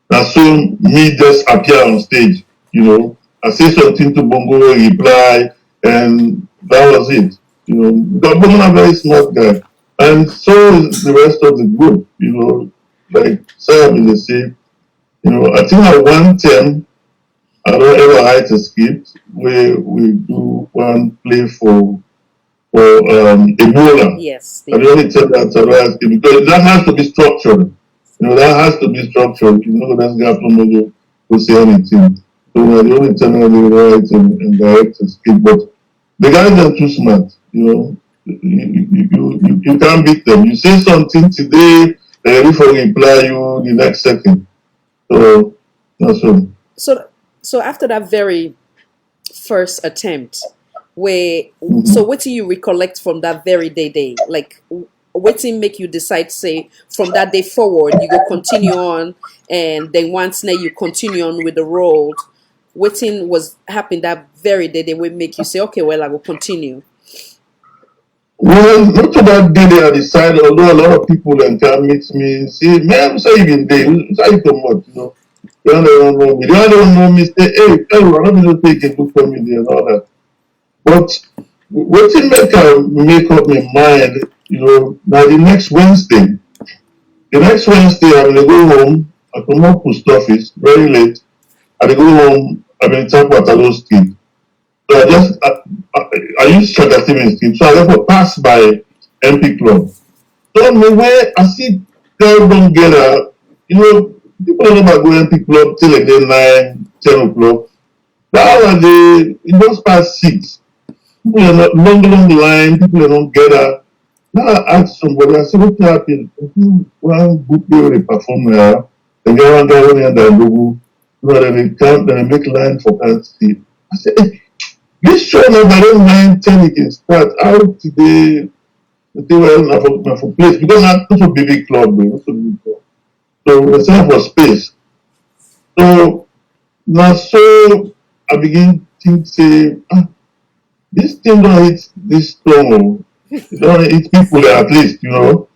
that's so me just appear on stage, you know. I say something to Bongo, he reply, and that was it. You know, because Bongo is a very smart guy. And so is the rest of the group, you know, like Sam is say, you know, I think at one time I don't ever write a script where we do one play for Ebola. Yes. I the only time that I write script because that has to be structured. You know, that has to be structured. You know, that's got to to say anything. So the only time I write and direct a script, but the guys are too smart. You know, you can't beat them. You say something today, they ready for reply you the next second. So that's all. So after that very first attempt, where Mm-hmm. so what do you recollect from that very day? Like what thing make you decide say from that day forward you go continue on, and then once now you continue on with the role? What thing was happened that very day that would make you say, okay, well, I will continue? Well, not to that day I decided, although a lot of people then can meet me, say, man, say even day, say you come out, you know. They don't know me. They don't know me, say, hey, everyone, I'm not taking to comedy and all that. But what thing make up my mind, you know, now the next Wednesday. The next Wednesday I'm gonna go home, I come up post office very late. I go home, I'm in Tampatalo Street. So I use Shaka Stevens Street. So I therefore pass by MP Club. So on my way, I see girls don't get you know, people don't know about going MP Club till like 9, 10 o'clock. That was it just past 6. People are not long line, people are not get her. Now I ask somebody, I said, what happened? One good day they perform here, they get one guy running under Dandogo, you know, then they come, then they make line for can't see. I said, hey, this show now by then 9, 10 it can start. How today they were not for place because I'm not a big club, not a big club. So we set for space. So now so I begin to think say this thing don't hit this strong. It don't hit people at least, you know.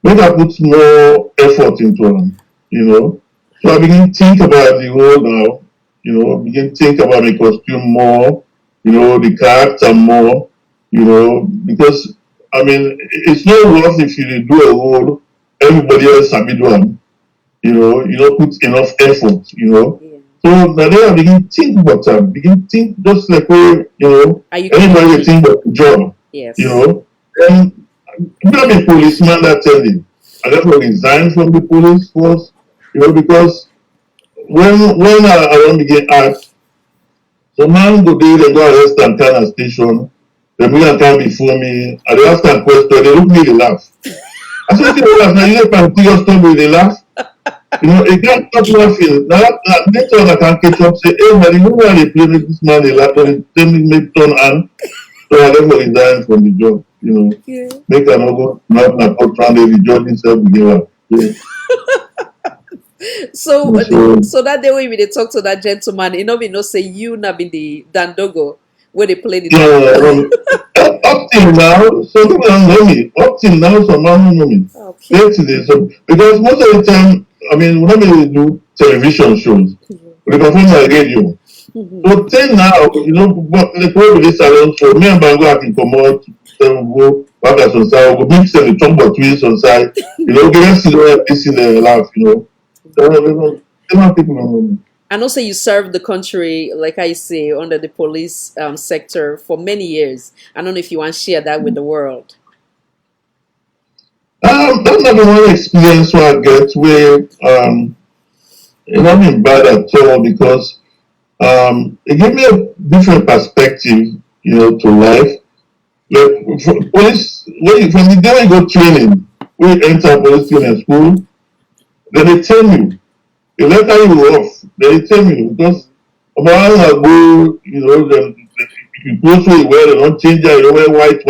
Maybe I put more effort into them, you know. So I begin to think about the whole now, you know, begin to think about my costume more, you know, the character more, you know, because I mean it's not worth if you do a role, everybody else have do one, you don't put enough effort, you know. Yeah. So now then I begin to think about that, begin to think just like way, you know, Are you anybody kidding will me? think about the job, you Yes. know. And you know the policeman that tell you. I therefore resigned from the police force, you know, because when I don't begin act, so man go there, they go arrest and kind of station. They bring and time before me, and they ask them question, they look me, they laugh. I said, they laugh, now you know, if I'm serious story, they laugh. You know, it can't stop laughing. Now, next one I can catch up, say, hey, man, you know why they play with this man, they laugh, they tell me, make turn on. So I therefore resign from the job, you know. Yeah. Make another not na put round the job himself begin laugh. Yeah. So, So, so that day when we dey talk to that gentleman, you know, we know say you not be the Dandogo where they play the yeah, up till now, some people don't know me. Up till now, some man don't know me. Okay. Yesterday, so because most of the time, I mean, whenever we do television shows, we perform on radio. So till now, you know, but the way with this salon show, me and Bango I can come out, go back at some side, go mix the chumbo twins on side, you know, get us to know this in the laugh, you know. So, people don't know me. And also you served the country, like I say, under the police sector for many years. I don't know if you want to share that with the world. That's not the one experience where I get where it not been bad at all because it gave me a different perspective, you know, to life. Like police, from the day we go training, we enter police training school, then they tell you, the letter you off, then they tell you because about I go, you know, you go so well, they don't change that, you wear white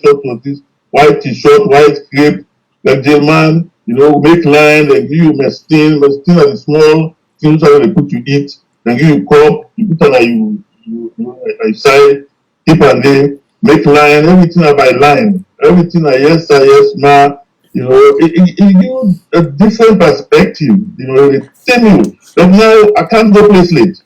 shirt or this, white t-shirt, white cape, like the man, you know, make line, they give you mestin are the small things that they put you eat, they give you cup, you put on you side, keep and they make line, everything are by line, everything are yes sir, yes ma, you know, it gives you a different perspective, you know, they tell you, but now I can't go place late.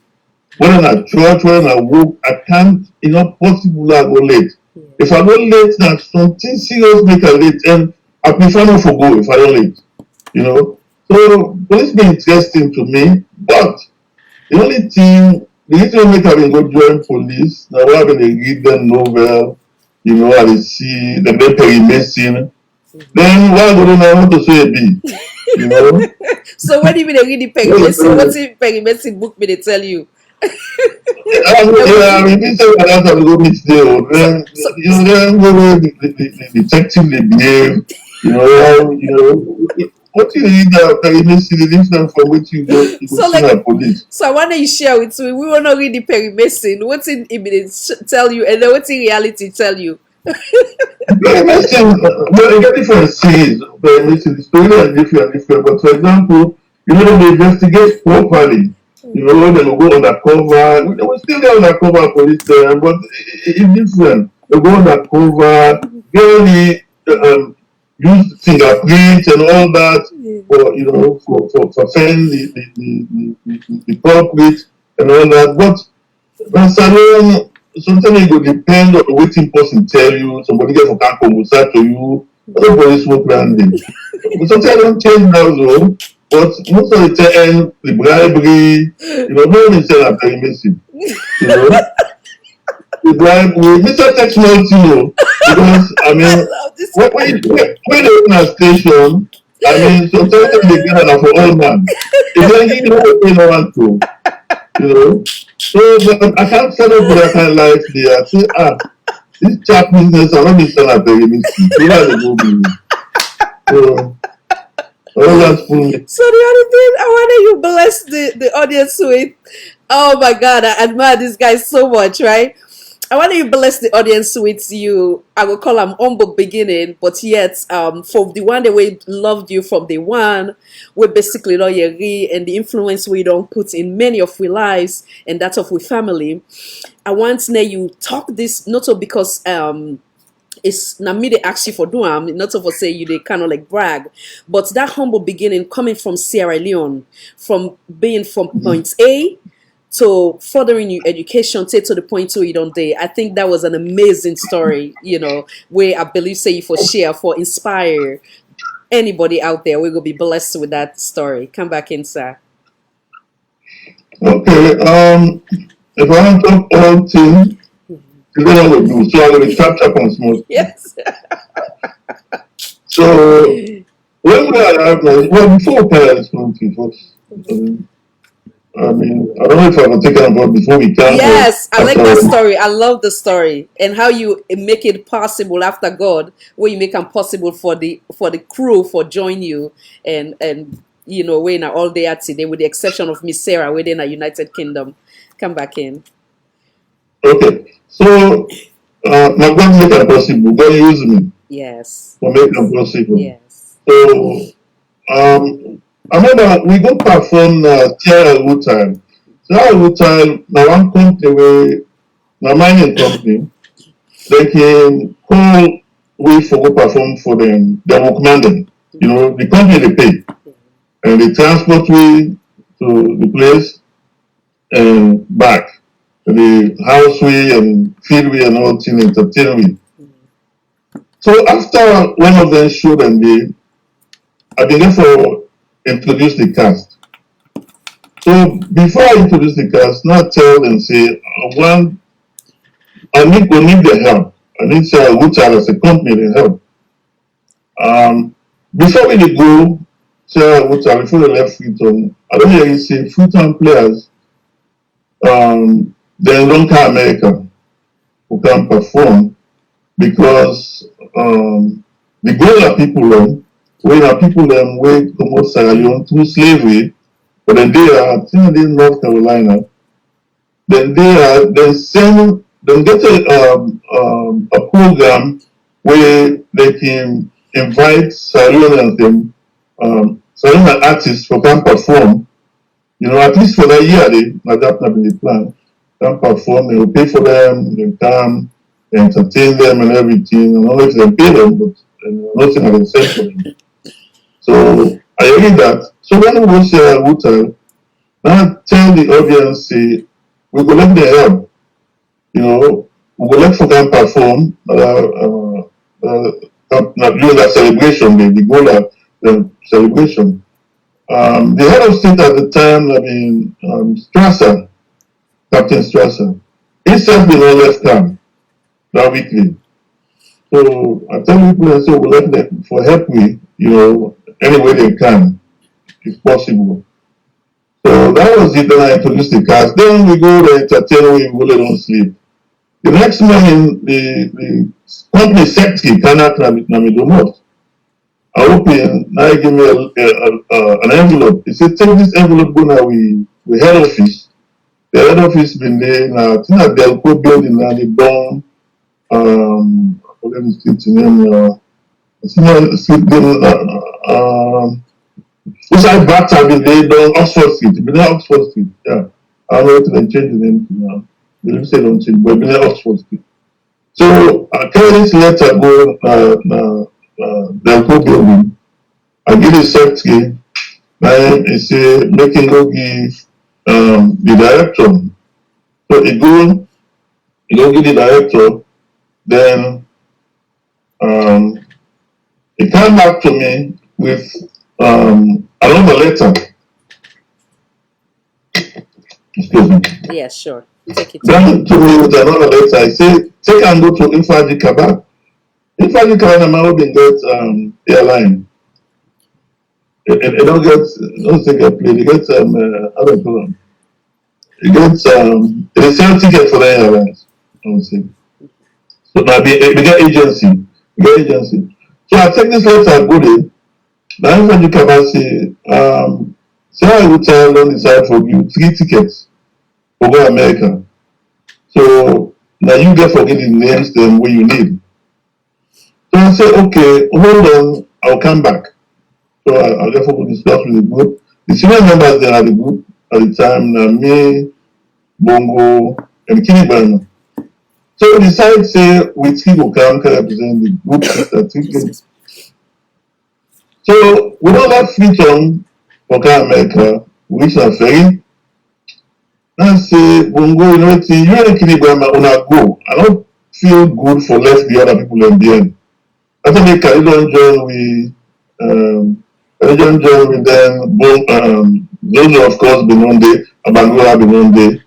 When I'm at church, when I work, I can't, you know, possible I go late. If I go late, now something serious make I late, and I prefer not to go if I don't late, you know. So police be interesting to me, but the only thing, the reason make I been go join police, now why when they read them novel, you know, I dey see them dey perimacing, then why go now want to say a B, you know? So when you read the Peggy Mason, what's in Peggy Mason book me they tell you? I mean, this is that I go meet there. Then you know, then the detective they behave. You know, what you read that you see the difference from what you go So see like, at police. so why don't you share with me? We will not read the Perry Mason. What's in evidence tell you, and then what's in reality tell you? Very messing, well, they get different scenes. Very messing. The story are different. But for example, you know, they investigate properly. You know, they will go undercover. They will still go undercover police there, but it's different. They go undercover, really use fingerprints and all that for you know for finding the culprit and all that. But Salone, sometimes it go depend on wetin person tell you. Somebody get for can conversa to you. Everybody smoke branding. But sometimes don't change now, though. But most of the time, the bribery, you know, no one is saying I'm very messy. You know, the bribery, Mr. Text money, you know, because I mean, when they open a station, I mean, sometimes they get an for all man. If they give you no pay no one to, you know. So, but I can't set up for that kind of life there. I say, this chat business, I'm not be selling at very messy. So why they go be? So. Oh, that's funny. So the other thing I wanted you bless the audience with. Oh my God, I admire this guy so much, right? I want you bless the audience with you. I will call him humble beginning, but yet, for the one that we loved you from the one, we basically know you and the influence we don't put in many of our lives and that of our family. I want to you talk this not so because it's Nabie they ask you for doing, not to say you they kind of like brag, but that humble beginning coming from Sierra Leone, from being from point A to furthering your education, take to the point where you don't day. I think that was an amazing story, you know, where I believe say you for share, for inspire anybody out there. We're gonna be blessed with that story. Come back in, sir. Okay, if I want to talk all things, you know what we do. So I'm going to chap on small. Yes. So when we arrived, well, before parents come to first, I mean, I don't know if I will take it about before we can or Yes, I like that after. story. I love the story and how you make it possible after God, where you make it possible for the crew for join you and we're in all day at today, with the exception of Miss Sarah within a United Kingdom. Come back in. Okay, so my God make it possible. God use me Yes. for make it possible. Yes. So I remember we go perform Tierra Wutai. Tierra Wutai, now one company where now mining company, they can call we for go perform for them. They will command them. You know, the company they pay and they transport we to the place and back. The house we and feed we and all thing entertain we. So after one of them showed them I been there for introduce the cast. So before I introduce the cast, now tell them say I need their help. I need to which are as a company they help. Before we dey go say which are before they left Freetown, I don't hear you say Freetown players they don't come America who can perform because the goal are people when are people wey comot Sierra Leone through slavery, but then they are I think in North Carolina. Then they send them get a program where they can invite Sierra Leone Sierra Leone artists for can perform. You know, at least for that year they that not been the plan. Can perform, they will pay for them, they come, they entertain them and everything. I don't know if they pay them, but nothing has been said for them. So I agree that. So when we go share Wutai, now tell the audience say we go let them help. You know, we go let for them perform during that celebration, the Gola celebration. The head of state at the time, I mean, Strasser, Captain Strasser, himself did not left camp that weekly. So I tell people and say we let them for help me, any way they can, if possible. So that was it. Then I introduced the cast. Then we go to entertain, we really don't sleep. The next morning, the company secretary cannot Namidomot. I open, now he give me an envelope. He said, take this envelope, go now, we head office. The head office been there, now, I think that Delco building, now they done, I forget the street name, inside Bata, they done Oxford Street, been there Oxford Street, yeah. I don't know what they change the name to now. They didn't say don't change, but been there Oxford Street. So I carry this letter go, Delco building. I give the secretary, then he say, make him go give the director. So he go give the director, then he came back to me with another letter. Excuse me. Yeah, sure. Take it. Then to me with another letter, he said, take and go to Infaji Kabak. Infaji Kabak, I'm been get airline. It don't take a plane. It gets how do I call them? It gets they sell ticket for the airlines. I would say. So now we get agency. We get agency. So I take this letter, go there. Now if you can say say I would tell them decide for you 3 tickets for go America. So now you get forget the names them where you need. So I say, okay, hold on, I'll come back. So I'll therefore discuss with the group. The senior members there at the group at the time, me, Bongo, and Kinibano. So we decided say with Kigo can represent the group that so we don't have Freetown for America, which are ferry. And say Bongo, you and Kinibano on go. I don't feel good for left the other people in the end. I think they don't join with Tejan join with them, Zozo of course been one day, Abangura been one day,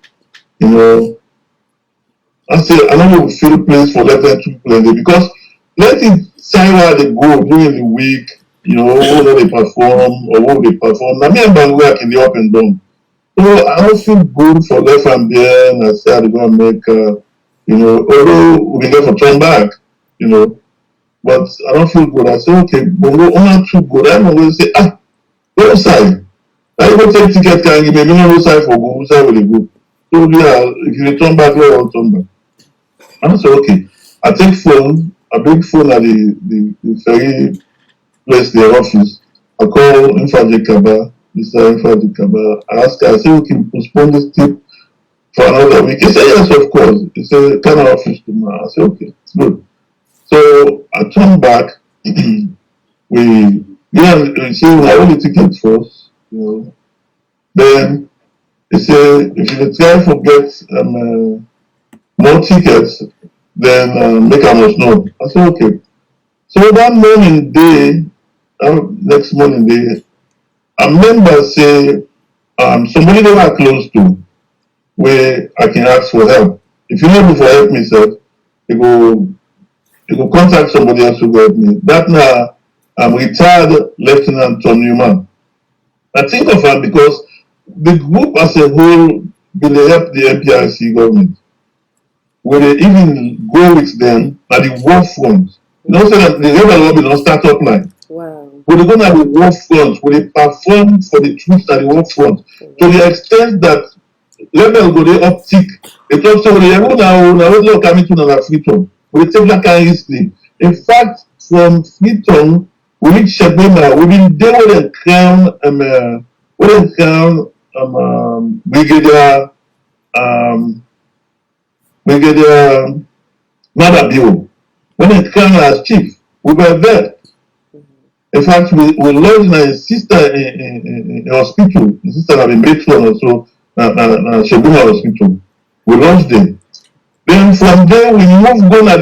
I say I don't feel place for less than 2 people a day because let it say where they go during the week, whether they perform or won't they perform. Now me and Bangura can be up and down. So I don't feel good for left and there, and I said I'm gonna make, although we get for turn back, but I don't feel good. I said, okay, but we're not too good. I'm going to say, go outside. I go take ticket, can give me no side for go, side will go. So yeah, if you turn back, you will turn back. And I said, okay. I take phone, I bring phone at the ferry place, the office. I call Infante Kaba, Mr. Infante Kaba. I ask her, I say, okay, postpone this trip for another week. He said, yes, of course. He said, kind of office tomorrow. I said, okay, good. So I turned back. we say we have the ticket first. Then they say if you try to get more tickets, then make a must know. I said okay. So that morning day, next morning day, a member say somebody they were close to where I can ask for help. If you need me for help me, sir, you go contact somebody else who go help me. That now I'm retired Lieutenant Tom Newman. I think of her because the group as a whole will help the MPRC government. When they even go with them at the war front, say that the rebel will be on start-up line. Wow. When they go at the war front, when they perform for the troops at the war front, to the extent that rebel go they uptick. They talk so they now coming to freedom. We take that kind of history. In fact, from freedom, we reach Shebema, we been there with a crown Brigadier Nabie. When they crown as chief, we were there. In fact, we lodged my sister in hospital. My sister had been matron also, Shebema hospital. We lodged there. Then from there we move go na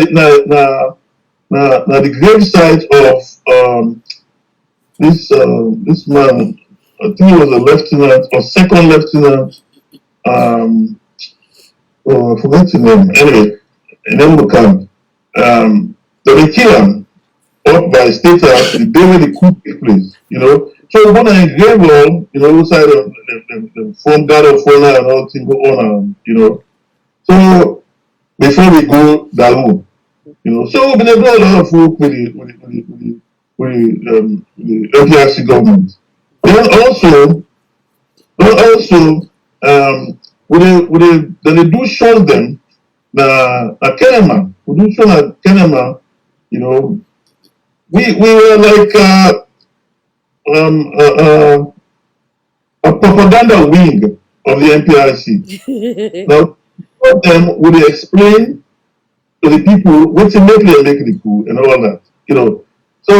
the grave site of this man. I think he was a lieutenant or second lieutenant. I forgot his name. Anyway, in Embukan. They will kill him up by state house the day when the coup take place. So when I grave on, outside of the form guard of honor and all things go on, So before we go Dalu, so we've been able to do a lot of work with the MPRC government. Then then they do show them na Kenema. We do show na Kenema, we were like a propaganda wing of the MPRC. Now, them would explain to the people what's make the coup and all that, So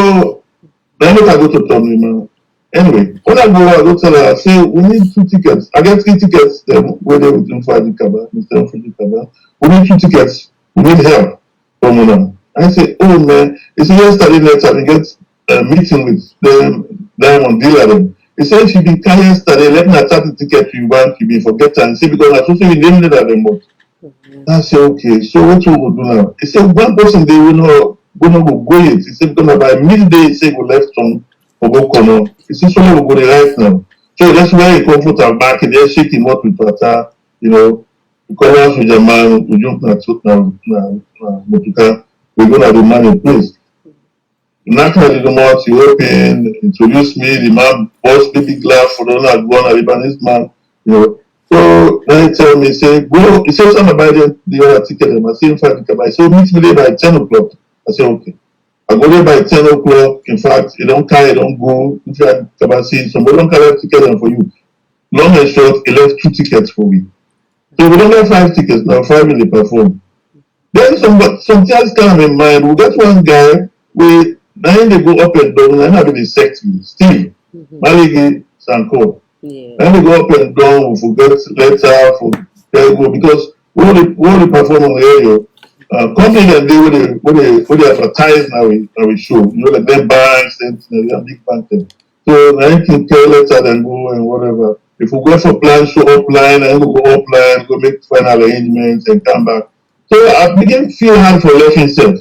then I go to Tom. Anyway, when I go tell her, I say we need 2 tickets. I get 3 tickets. Then where they with Mr. Kaba. We need 2 tickets. We need help from them. I say, oh man, it's yesterday night I get a meeting with them Diamond dealer them. He said if you be carry yesterday, let me attach the ticket you want, you be forget and say because I also we named it at them. I say okay, so what we will do now? He said one person they will not go it. He said because by midday he said we left on for go corner. He said so we will go right now. So that's why he come put our back and they're shaking what with water, because once with the man we jump na we're gonna do man in place. Naturally the mouth you open, introduce me, the man bust baby glass for the go on a Lebanese man, So then he tell me, say, go, he says something about the other ticket, and I say, in fact, I say, meet me there by 10 o'clock. I say, okay. I go there by 10 o'clock. In fact, you don't carry, don't go. In fact, I say, somebody don't carry a ticket for you. Long and short, he left 2 tickets for me. So we don't have 5 tickets now, 5 in the perform. Then some things come in mind. We got one guy, then they go up and down, and have the sex me. Steve, Maligi, Sanko. Yeah. Then we go up and down, we forget letter, for because we only perform on the area. Company that they where they advertise now we show. Like them banks and they are big banks. So I can tell letter and go and whatever. If we go for plan, show offline, and we go offline, go make final arrangements and come back. So I begin to feel hard for left himself,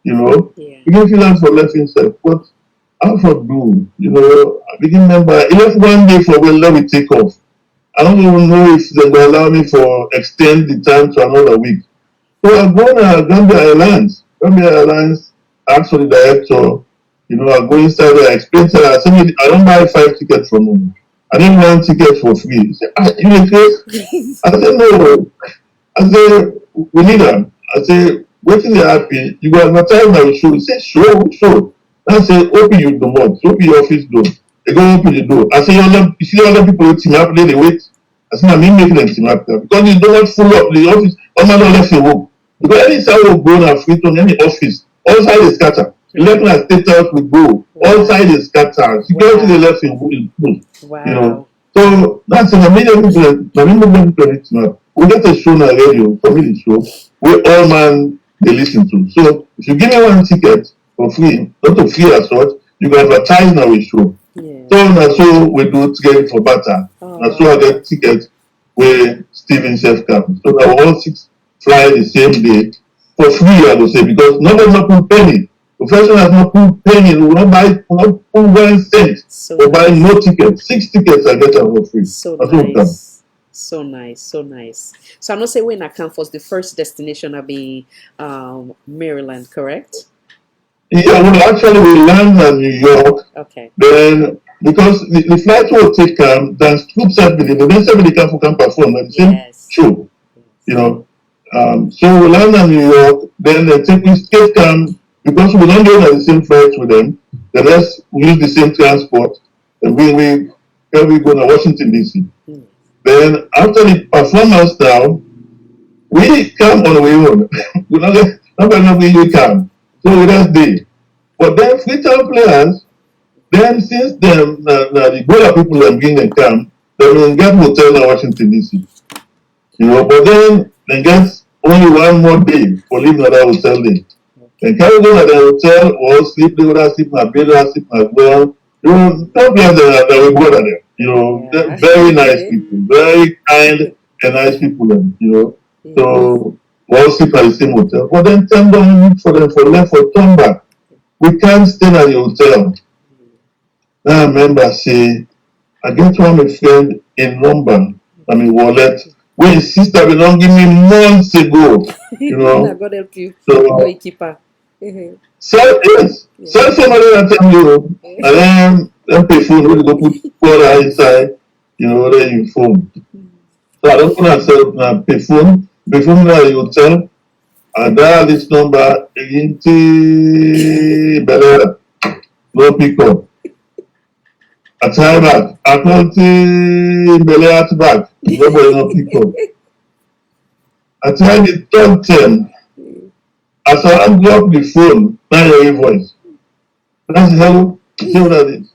Yeah. Begin to feel hard for left himself. But how for do, I begin remember, he left one day for when we take off. I don't even know if they will allow me for extend the time to another week. So I'm going to Gambia Airlines. Gambia Airlines asked for the director, I go inside there, I explain to her, I said, I don't buy 5 tickets from home. I didn't want tickets for free. He said, you need this? I said, no. I said, we need them. I said, waiting they happy, you go advertise my show. He said, sure, sure. I said, open your door, open your office door. They go open the door. I said, you see other people team up, they wait. I said, I'm making them team up there. Because you don't full up the office, all my left your work. Because any side will go and free on any office, all side is scatter. Left and state house will go, all side is scatter. Security they left in full. Wow. So that's an amazing people. We get a show on the radio, community show, where all man they listen to. So if you give me one ticket for free, not for free as such, you can advertise now a show. Yeah. So that's so we do together for better. That's so I get tickets where Steven self come. So that all 6 fly the same day for free, I would say, because nobody not put penny. Professionals not put penny, we not buy, not put 1 cent. So we buy no ticket. 6 tickets I get them for free. So that's nice. So nice, so nice. So I'm not saying when I come first, the first destination will be Maryland, correct? Yeah, well, actually, we land in New York. Okay. Then, because the flight will take then troops have been, the next time they can perform at the same show, So we land in New York, then they take we skate because we don't go on the same flight with them, the rest we use the same transport, and we go to Washington, D.C. Then, after the performance now, we come on our own. We're not going to come. So we just did. But then freestyle players, then since them the Gola people them bring them come, they will get hotel in Washington DC. But then they get only 1 more day for living at that hotel day. Then can we go to the hotel or sleep there, sleep in a bed, sleep in a ground. Some players that will go there. They're very nice people, very kind and nice people. So we all sleep at the same hotel. But then time don't for them for left for turn back. We can't stay at the hotel. Now I remember say I get one of my friend in London, wallet. When his sister will not give me months ago. God help you. So keeper. Sell somebody that tell you and then pay phone when you go put quarter inside, then you phone. So I don't put myself pay phone now you hotel. I dial this number into Bella, no pick up. I try back. I call to Bella back. Nobody no pick up. I try the third time. As I unblock the phone, now your voice. That's hello. See what that is.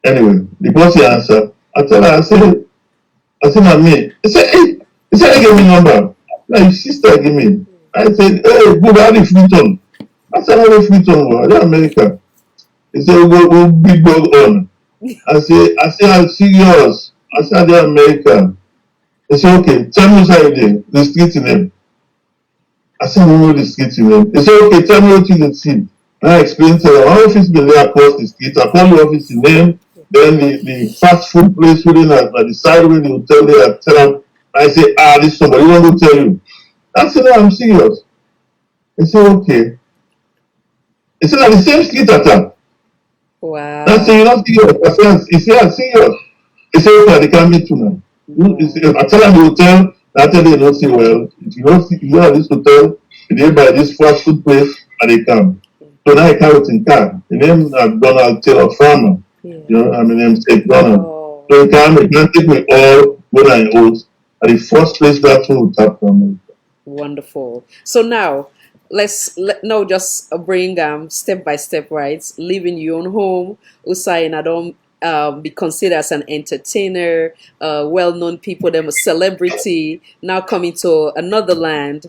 Anyway, the boss answer. I tell her, I said, my mate. He said, give me number. Now his sister give me. I said, hey, good, how the free turn? I said, how the free turn? They're America. He said, we'll big dog on. I said, I'm serious. I said, they're America. He said, okay, tell me what's there, the street name. I said, we know the street name. He said, okay, tell me what you can see. And I explained to her, our office been there across the street. I called the office name, then the fast food place within at the side where the hotel there, I tell them, I say, this is somebody want to tell you. I said, no, I'm serious. He said, okay. He said, at the same street at her. Wow. I said, you're not serious. I said, he said, I'm serious. He said, okay, they can't meet you now. I tell them the hotel, I tell them, you don't see well. If you don't see, you go at this hotel, they buy this fast food place, and they come. So now I carry it in car. The name is Donald Taylor Farmer. My name is Donald. Oh. So he can't take me all what I owe. At the first place that will tap from me. Wonderful. So now let's just bring step by step, right? Living your own home, Usain, I don't be considered as an entertainer, well-known people, them a celebrity, now coming to another land,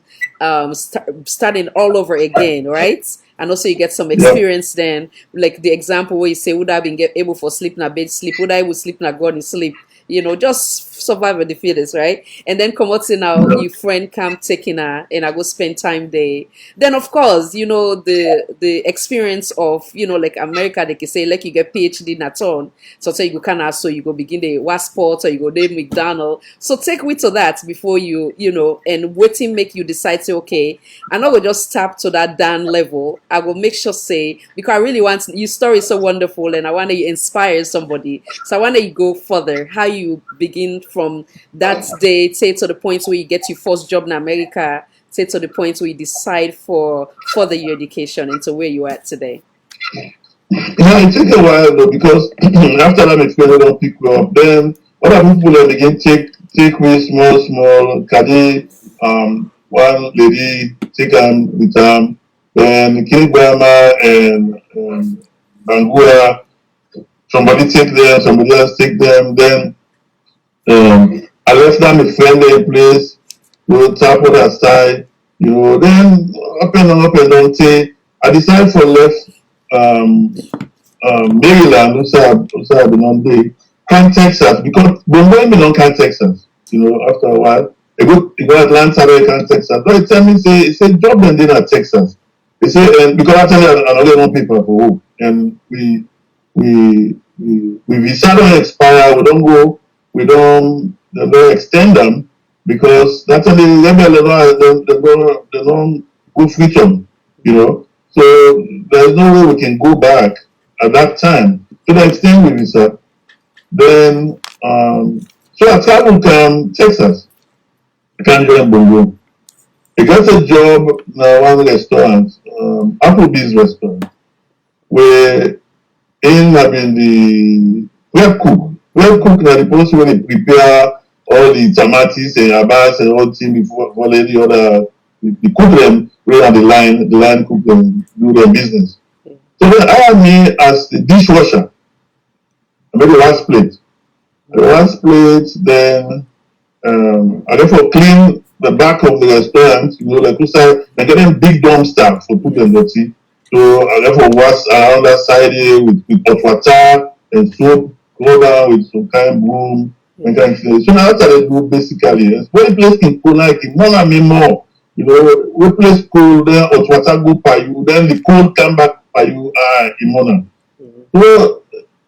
starting all over again, right? And also you get some experience then, like the example where you say, would I been able for sleep in a bed sleep? Would I would sleep in a garden sleep? Just survival of the fittest, right? And then come out now, Yeah. your friend come taking her, and I go spend time there. Then of course, the experience of like America, they can say like you get PhD in a ton, so you go kind of so you go begin the Wasport or you go there McDonald. So take with to that before and waiting make you decide say okay, I'm not gonna just tap to that down level. I will make sure say because I really want your story is so wonderful and I want to inspire somebody. So I want to go further. How you begin from that day, say to the point where you get your first job in America, say to the point where you decide for further your education into where you are at today. Yeah, it took a while though because after that experience don't pick me up. Then other people then begin take me small. Kade, one lady take with then King Brahma and Bangura, somebody take them, somebody else take them. Then I left them a friendly place, tap on that side, then up and down, say I decided for left um Maryland, also have been on day, can Texas, because when we don't can Texas, after a while, they go Atlanta, they can Texas. But they tell me, say job then at Texas. They say, and because actually another one paper for who, and we visa don't expire, they don't extend them because that's only level they don't go freedom, So there's no way we can go back at that time. To the extent we visa, then so I traveled to Texas. I can't join Bongo. I got a job in one restaurant, Applebee's restaurant, where in having the web cook na the person when they prepare all the tomatis and abas and all things before any other the cook them wey on the line cook them do their business. So they hire me as the dishwasher. I made the last plate. Then I therefore clean the back of the restaurant, like inside, I get them big dumpster for put them dirty. So I therefore wash around that side here with hot water and soap, go down with some kind broom and kind of thing. So now that's what I do basically. When the place can cool like it, more and more. We place cool, then hot water go by you, then the cold come back by you in morning. So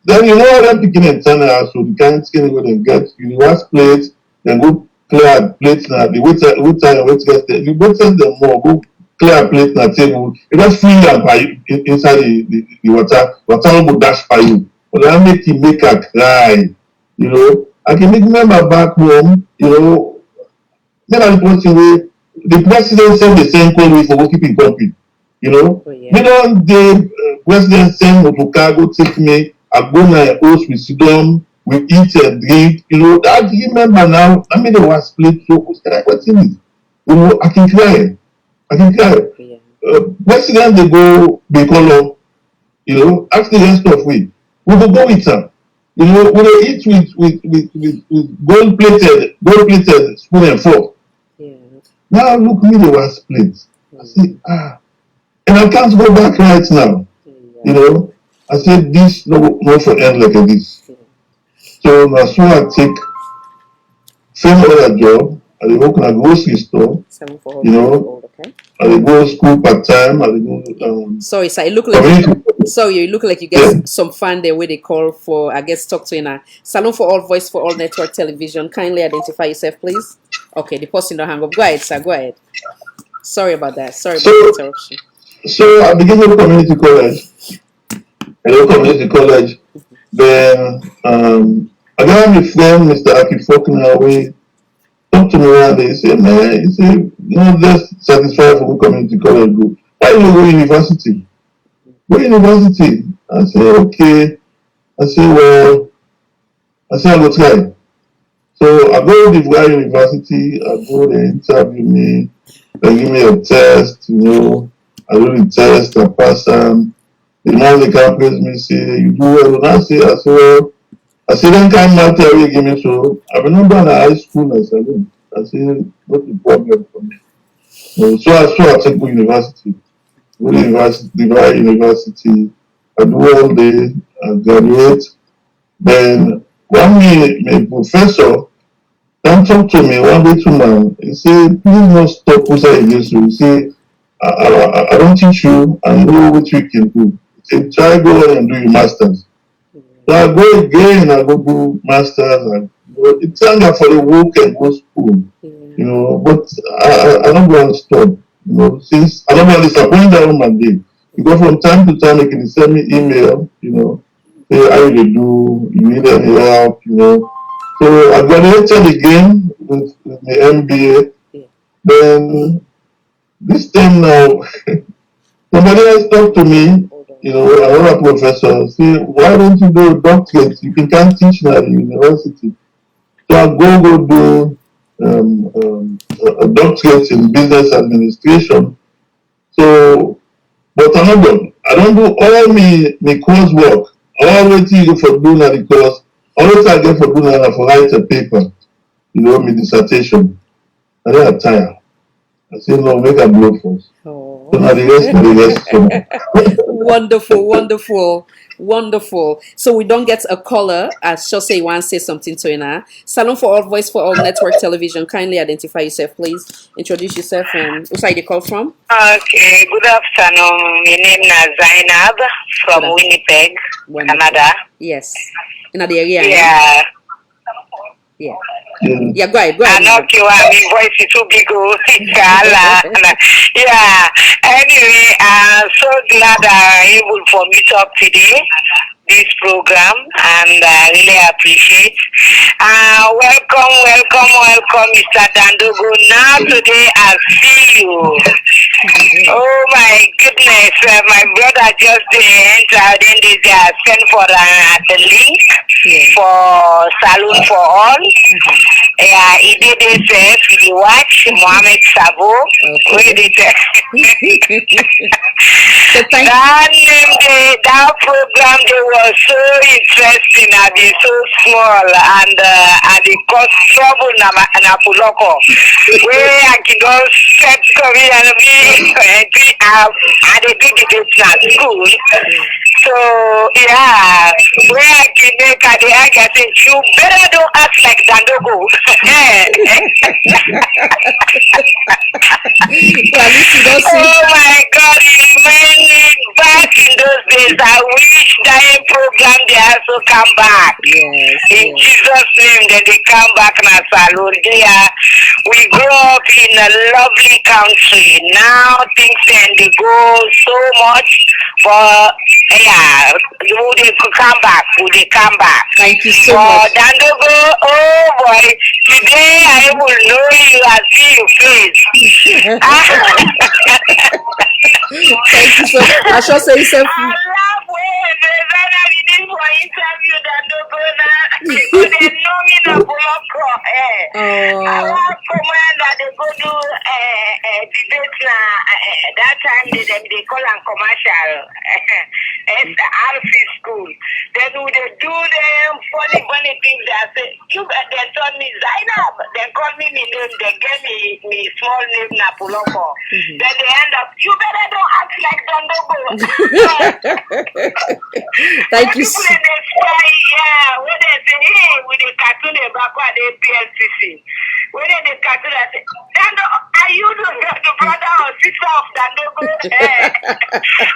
then them picking and turn out so the kind of skin go and get wash plates, then go clear plates now. The waiter and waitress the waiters them more go clear plate na table. You just free am by inside the water. Water no go dash by you. But I make him make her cry. I can make member back home, then I person wey the president send the same call me for go keep him company. Me don dey president send motocar go take me, I go my house with sidon, we eat and drink, that remember now, I made a was split so like wetin is. I can cry. President they go be color, ask the rest of we go go with am. We dey eat with gold plated spoon and fork. Now look me the was split. I say and I can't go back right now. I said this no for end like this. So na so I take same other job. I dey work in a grocery store. I dey go school part time. I dey go Sorry, sir. You look like you get some fan there where they call for, I guess, talk to you now. Salone for All, Voice for All Network Television. Kindly identify yourself, please. Okay, the person don't hang up. Go ahead, sir. Go ahead. Sorry about that. Sorry about the interruption. So I began to community college. Then I got my friend, Mr. Aki Faulkner, we talk to me one day. He said, man, just satisfied for community college group. Why you go university? Go university. I said, okay. I said, I go try. So I go to the university, I go they interview me, they give me a test, I do the test, I pass them. The man they can praise me, say, you do well. And I say, then can't matter you give me so. I've been done at high school as Salone. I say, what's the problem for me? So I take go university. Go to university. I do all day, I graduate. Then one my professor man talk to me one day, 2 man. He said, please not stop outside against you. He said, I don't teach you, I know what you can do. He said, try go ahead and do your masters. So I go again, I go do masters, and it's time for the work and go school, but I don't want to stop, since I don't want to disappoint that woman day. Because from time to time they can send me email, say how you do, you need any help, So I graduated again with the MBA. Then this time now somebody else talked to me, another professor, say, why don't you do a doctorate? You can't teach now at the university. So I go do a doctorate in business administration. So, but I'm not done. I don't do all my coursework. All what you for doing the course, all what I get for doing for write a paper, my dissertation. I don't have time. I say, no, make a blow first. Oh. So now the rest. Wonderful, wonderful, wonderful. So we don't get a caller. As she'll say, want to say something to Ina. Salone for All, Voice for All Network Television. Kindly identify yourself, please. Introduce yourself and who side you call from? Okay, good afternoon. My name is Zainab from Winnipeg, Canada. Yes. In the area. Yeah. Yeah. Yeah, go ahead. I know my voice is too big. Yeah. Anyway, I'm so glad I'm able for me to up today this program, and I really appreciate. Welcome, Mr. Dandogo. Now today I see you. Oh my goodness, my brother just entered in this. I sent for the link for Salone for All. Yeah, he did this. If you watch Mohammed Sabo, read it. That program they was so interesting. I be so small and it caused trouble na Puloko. Where I can go set coming and be and they do the debate at school. So yeah, where I can make at the end I think you better don't act like Dandogo. Oh my God, remaining back in those days. I wish that program they also come back. Yes, in Jesus' name, that they come back in Salone. We grew up in a lovely country. Now things they go so much, but yeah, would they come back? Would they come back? Thank you so much. Dandogo, oh boy, today I will know you and see your face. Thank you so much. I shall say yourself. I love when we did for interview Dandogo now. Because they know me na Boloko. I love commander they go do debate na that time they call them commercial. It's the RC school. Then would they do them funny things that say they told me Zainab. They call me my name, they gave me small name na Boloko. Then they end up, you better don't act like Dandogo. Thank you. When they say, hey, with the cartoon about the PLCC. When they cartoon, I say, Dando, are you the brother or sister of Dandogo?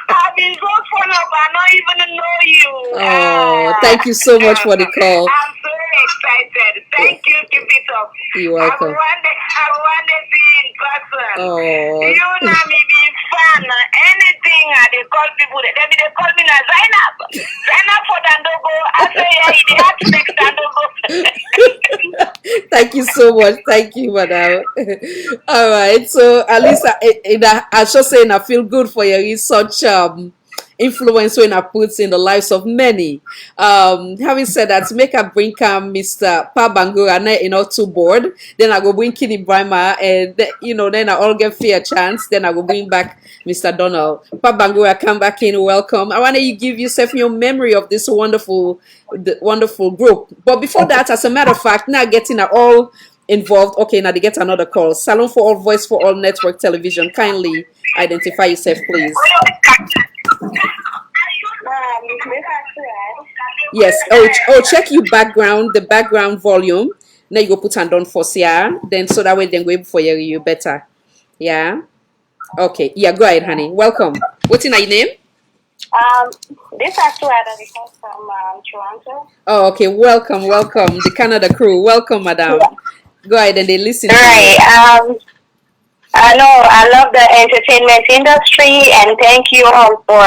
I've been so fun of I don't even know you. Oh, thank you so much for the call. I'm so excited. Thank you. Keep it up. You're welcome. I want to see in person. Oh. You know me being fan. Anything they call people, they call me na Zainab. Zainab for Dandogo. I say, yeah, they have to make Dandogo. Thank you so much. Thank you, madam. All right. So at least I should say I feel good for you. Such influence when I put in the lives of many. Having said that, make a bring Mr. Pabangura to board. Then I go bring Kitty Brima, and then I all get fair chance. Then I go bring back Mr. Donald. Pabangura, come back in. Welcome. I want to give yourself your memory of this wonderful group. But before that, as a matter of fact, now getting all involved. Okay, now they get another call. Salone for All, Voice for All Network Television. Kindly identify yourself, please. Yes. Oh, check your background, the background volume. Now you go put and on for yeah. Then so that way then go able for you better. Yeah. Okay. Yeah, go ahead, honey. Welcome. What's in your name? This is Suada from Toronto. Oh, okay. Welcome. The Canada crew. Welcome, madam. Yeah. Go ahead and they listen to Right. you. I know I love the entertainment industry, and thank you all for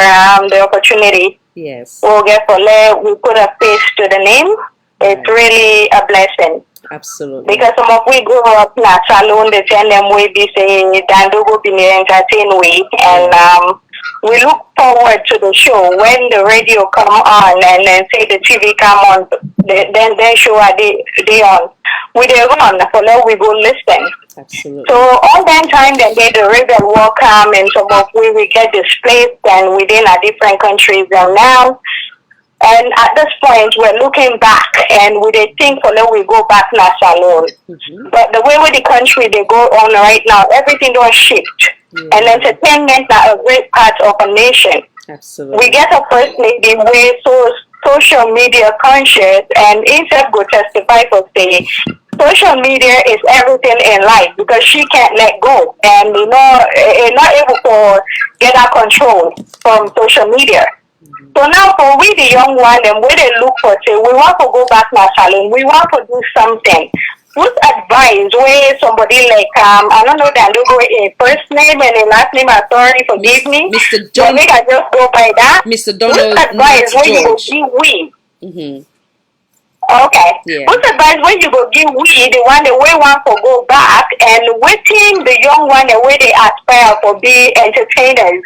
the opportunity. Yes. We put a face to the name. It's really a blessing. Absolutely. Because some of we grow up in a salon, they tell them we be say Dandogo be entertain we, and we look forward to the show when the radio come on and then say the TV come on, then show are they on. We they run, so now we go listen. Absolutely. So all that time then the rebel will come and some of we get displaced and within a different countries and now. And at this point, we're looking back and we think for now we go back now Salone. But the way with the country they go on right now, everything don't shift. And entertainment are a great part of a nation. Absolutely. We get a first lady way so social media conscious and instead go testify for say social media is everything in life because she can't let go and not able to get her control from social media. So now for we the young one and we they look for say we want to go back to our salon, we want to do something. What advice where somebody like I don't know that logo a first name and a last name, I'm sorry, forgive me. Mr. John, I just go by that. Mr. Donald, what advice where you go give we? Okay. Yeah. What advice when you go give we the one the way want to go back and waiting the young one the way they aspire for be entertainers.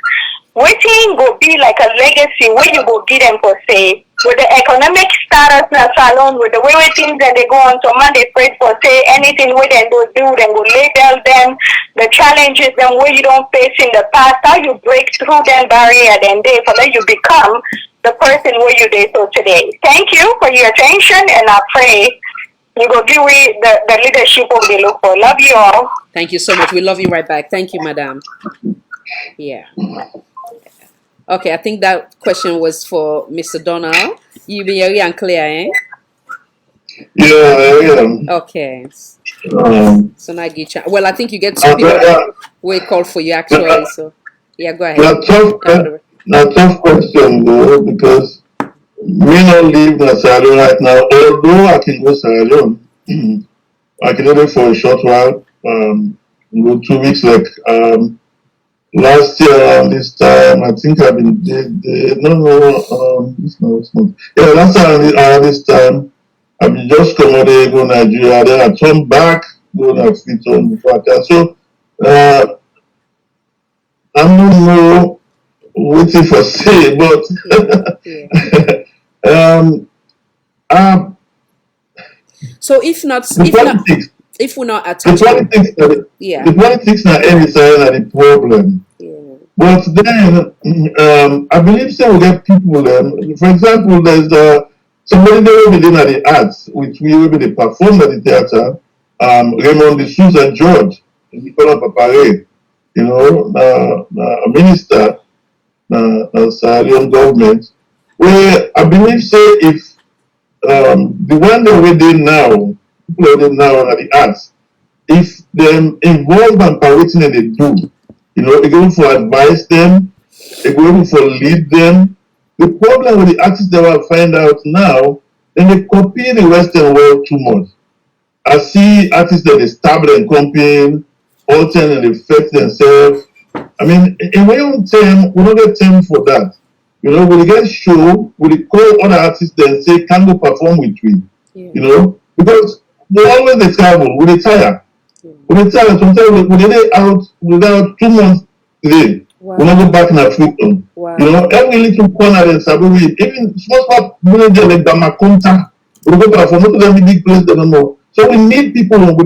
Waiting will be like a legacy where you go give them for say with the economic status in a salon with the way things that they go on so man they pray for say anything where they do then go label them the challenges them where you don't face in the past how you break through them barrier then they for that you become the person where you did so today. Thank you for your attention and I pray you go give me the leadership of the look for. Love you all. Thank you so much. We love you right back. Thank you, madam. Yeah. Okay, I think that question was for Mr. Donald. You be very unclear, eh? Yeah. Okay. So now I get you. Well, I think you get two people that will call for you actually. So yeah, go ahead. Now tough question though, because me not live in Sierra Leone right now. Although I can go Sierra Leone, I can only for a short while. Go 2 weeks like last year around this time, I think I've been it's not. Yeah, last time around this time, I've been just come out there, go Nigeria, then I turn back, go to fit on before I can. So I'm not waiting for say, but so if we're not attached, the politics now is the problem. But then I believe so we get people for example, there's somebody there within the arts, which we will be the perform at the theater, Raymond de Souza George, Nicolas Papare, a minister, Sierra Leone government, where I believe say if the one that we're doing now, people are doing now at the arts, if them involved and everything that they do, they're going for advise them, they're going for lead them. The problem with the artists that I find out now, then they copy the Western world too much. I see artists that they stab and company, all time and they flex themselves. I mean, in my own term, we don't get time for that. We get show, we call other artists and say, can go perform with me. Because we always they travel, we retire. We retire, sometimes we dey out without 2 months today. Wow. We not go back in our freedom. Wow. Every little corner in Sabuwi, even small village like Damakunta, we go perform, not to every big place, they don't know. So we need people, we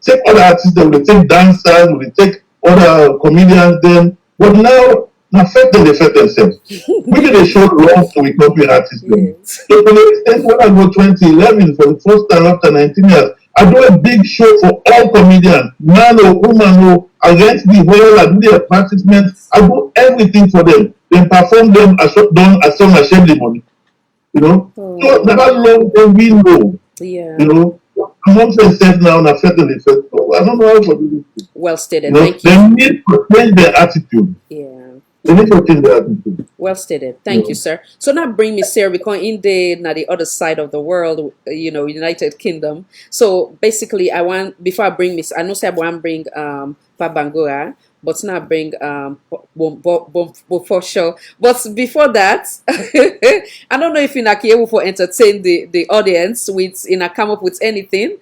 take other artists, we take dancers, we take other comedians, then. But now, affect them, they affect themselves. We did a show long to we copy artists. Yes. So to the extent when I go 2011 for the first time after 19 years, I do a big show for all comedians, man or woman or against the whole, I do their practices, I do everything for them. Then perform them as done as some share the money. So never long then we know. home safe now, and certainly first. I don't know how to do this. Well stated. You know, Thank you. they need to change their attitude. Yeah. They need to change their attitude. Well stated. Thank you, sir. So now bring me, Sarah, because in the other side of the world, United Kingdom. So basically, before I bring Miss, I know say I want to bring Pabangura, but now bring for sure. But before that, I don't know if you're not able to entertain the audience with come up with anything.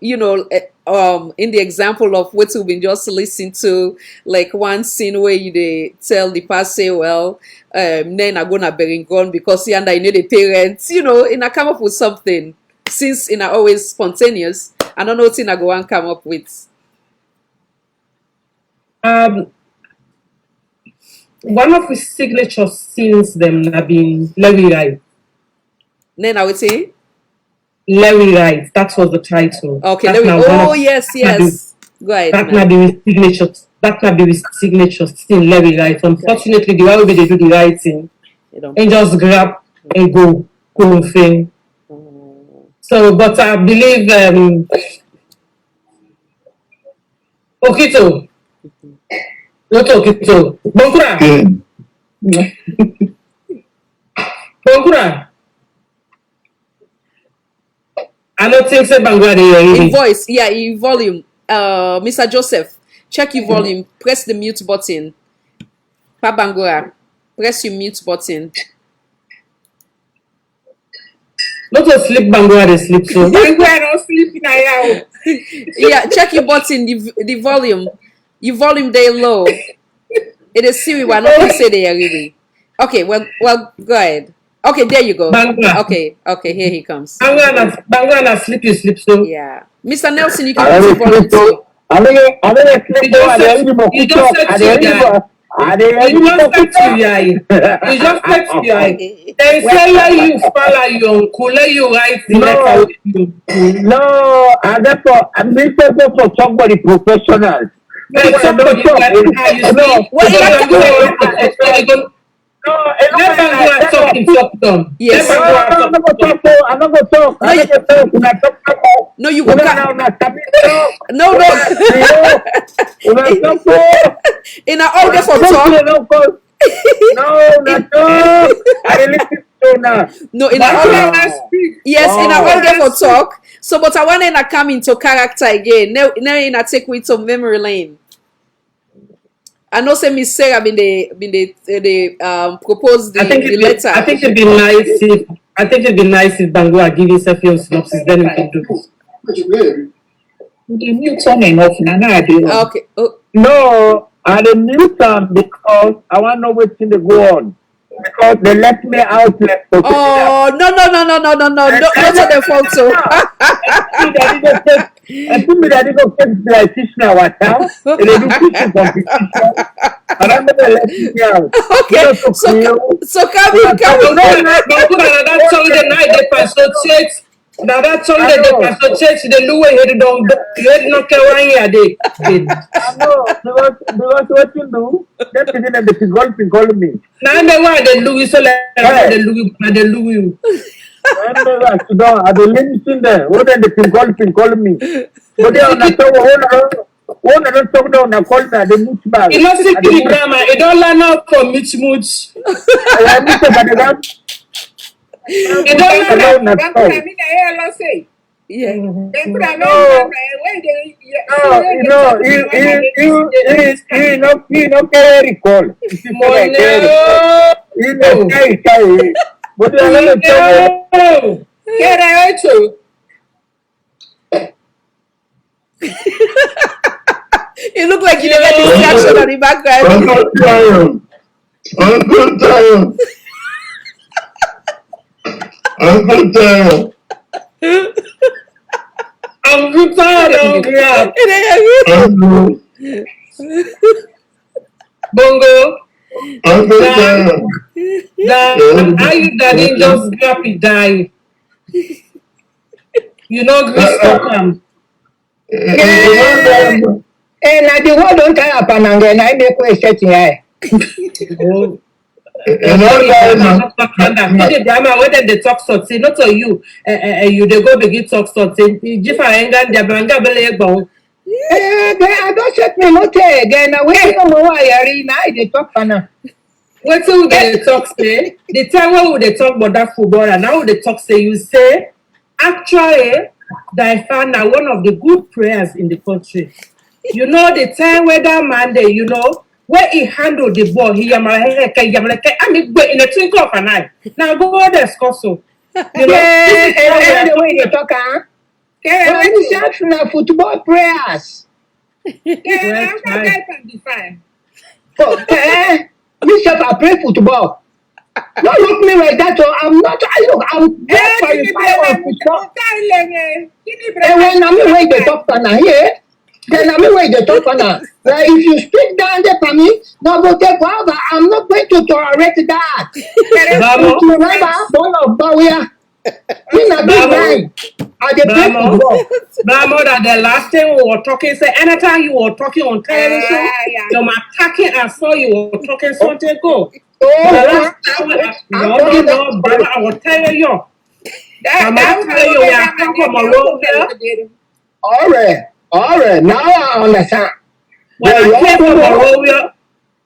In the example of what we've been just listening to, like one scene where they tell the past say, well, then I'm gonna be gone because I need the parents, I come up with something. Since always spontaneous, I don't know what I go and come up with. One of his signature scenes them have been Larry Wright. Then I would say Larry Wright. That was the title. Okay, Larry. Oh yes. Go ahead. That might be his signature. That might be his signature scene, Larry Wright. Unfortunately, the way they do the writing, and just grab and go thing. So, but I believe Okito. Not Okito. Bongura. Bongura. I don't think so. In voice, yeah, in volume. Mr. Joseph, check your volume. Press the mute button. Pabangura, press your mute button. Not to sleep, Bangura, they sleep so. Bangura don't sleep now. Yeah, check your button. The volume. Your volume they low. It is Siri. Why not say they are really? Okay, well, go ahead. Okay, there you go. Bangura. Okay, here he comes. Bangura, sleep, you sleep so. Yeah. Mr. Nelson, you can put your volume too. You just said to They say you follow you, let you write the letter. No, and therefore, I'm looking for somebody professional. Like somebody let Bangura talk himself down. Yes. I'm not going to talk. No, you go. No. In a order for talk. No, not talk. I listen to now. No, in a order. Yes, in a order for talk. So, but I want to come into character again. Now, in a take with some memory lane. I know say Miss Sarah been the proposed the letter. I think it'd be nice if Bangura give himself your synopsis, then we can do this. The mute on and off now. Okay. Oh. No, I didn't mute them because I want to know what's in the go on. Because they left me out. Oh, no. Not to the fault, so. I think that they go take like fish now at town. They do fishing competition. And I'm going to let me out. Okay, so come on. That's all the night they pass so church. Now that's all they pass so church. The Louis head don't not care I know, because what you do, that's the thing that the golfing calling me. Now they want the Louis, so like the Louis. I don't listen there. What are the golfing calling me? But they are not one of them talk down and call me the mooch bag. You know, see the grammar, it don't learn out from mooch. I miss the it don't learn out. Yeah. No, you know, carry call. But you You look like you never distraction on the background. I'm tired. I'm tired. Bongo. I'm tired. How you daddy just grab it die? You know, Greece come. And I the one don't tie up and I make a setting. Whether they talk something, not to you, you they go begin talk something. Different I don't check me not again. I wait on why they talk for now. what will they talk say? The time when they talk about that football and now they talk say you say actually that found one of the good prayers in the country. You know the time where that man there, you know, where he handled the ball, he I mean in a twinkle of an eye. Now go there, Scosso. You know, and the way you talk, huh? Well, football prayers. well, can be fine. Bishop, I play football. Don't look me like that. So I'm not. I'm there qualified on football. And when I'm away the top corner here, then I'm away the top corner. If you speak down there for me, now go take over. I'm not going to tolerate that. Remember, ball of Bawia. In a big man. I get play football. Bravo, that the last time we were talking, say anytime you were talking on television, you're attacking and saw you were talking something go. No, brother, I will tell you. I'm tell you, we are come from a road here. All right, now I understand. When I came from a road here,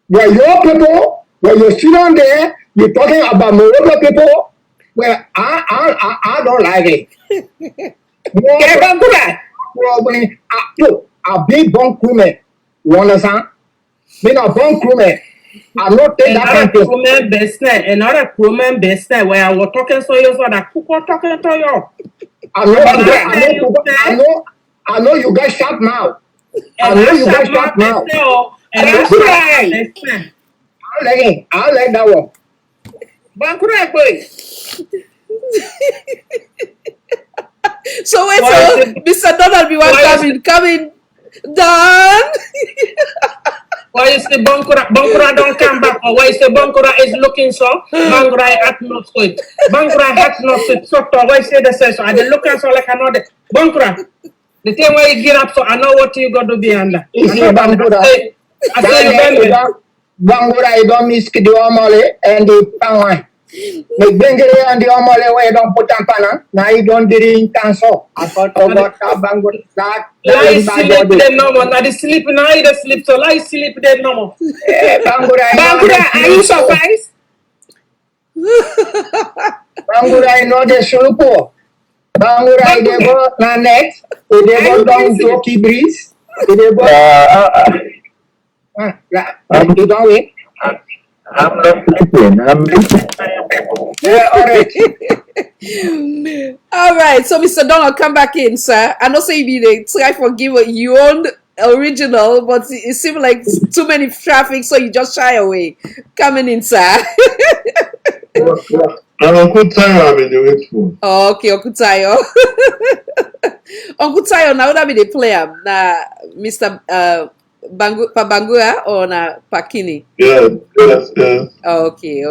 where your people, when you sit on there, you're talking about Morocco people. Well, I don't like it. Probably a big bunk woman. You understand? Being a bunk woman. I'm not taking that kind of another crewman business where I was talking so you so that people talking to you. I know you got sharp mouth. I know you got sharp mouth. And that's right. I like that one. Bankura boy. So wait, so Mr. Donald, we want coming down. Why is the Bankura don't come back? Or why is the Bankura is looking so? Bankura at not good. Bankura hat not good. So why say the same? So I look at so like another Bankura. The thing where you get up, so I know what you got to be under. Bankura. I say you Bankura, you don't miss the omole and the pan. The Bengere and the omole where you don't put on pana. Now you don't get in cancer. I thought about Bankura. Lie sleep then no more. Now the sleep now you sleep. So lie sleep then no more. Bankura, are you surprised? Bankura, you know the sulupo. Bankura, they go na net. They go down to Kibris. They go. You don't wait. I'm not sleeping. I'm listening. Yeah, all right. All right. So, Mr. Donald, come back in, sir. I know say you be try for give you own original, but it seems like too many traffic, so you just shy away. Coming in, sir. Uncle Tayo, I'm in the wait for. Oh, okay, Uncle Tayo. Uncle Tayo, now that be the player. Na Mr. Pabangua or na Pakini? Yes. Oh, okay.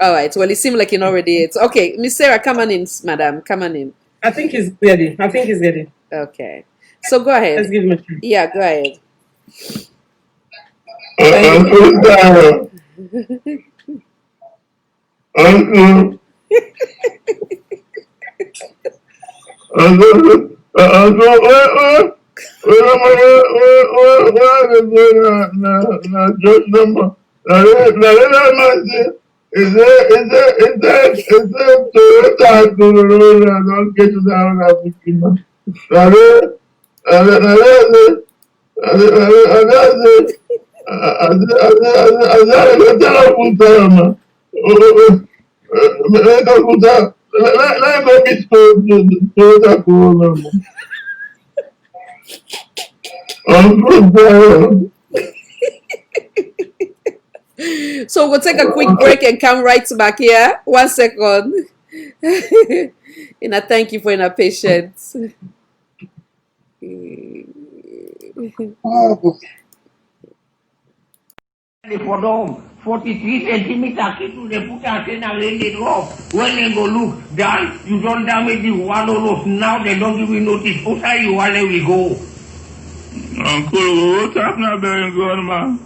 All right. Well, it seems like you already it's okay. Miss Sarah, come on in, madam. Come on in. I think he's ready. Okay. So go ahead. Let's give him a try. Yeah, go ahead. Uncle Tayo. Is there Toyota to the road and don't get to down African? Let go be Toyota Corona. So we'll take a quick break and come right back here. 1 second. And I thank you for your patience. For them, 43 centimeters to the put out in a rainy drop. When they go look down, you don't damage the one of those. Now they don't give you notice. Outside you while we go. Uncle, what's happening there in Ghana?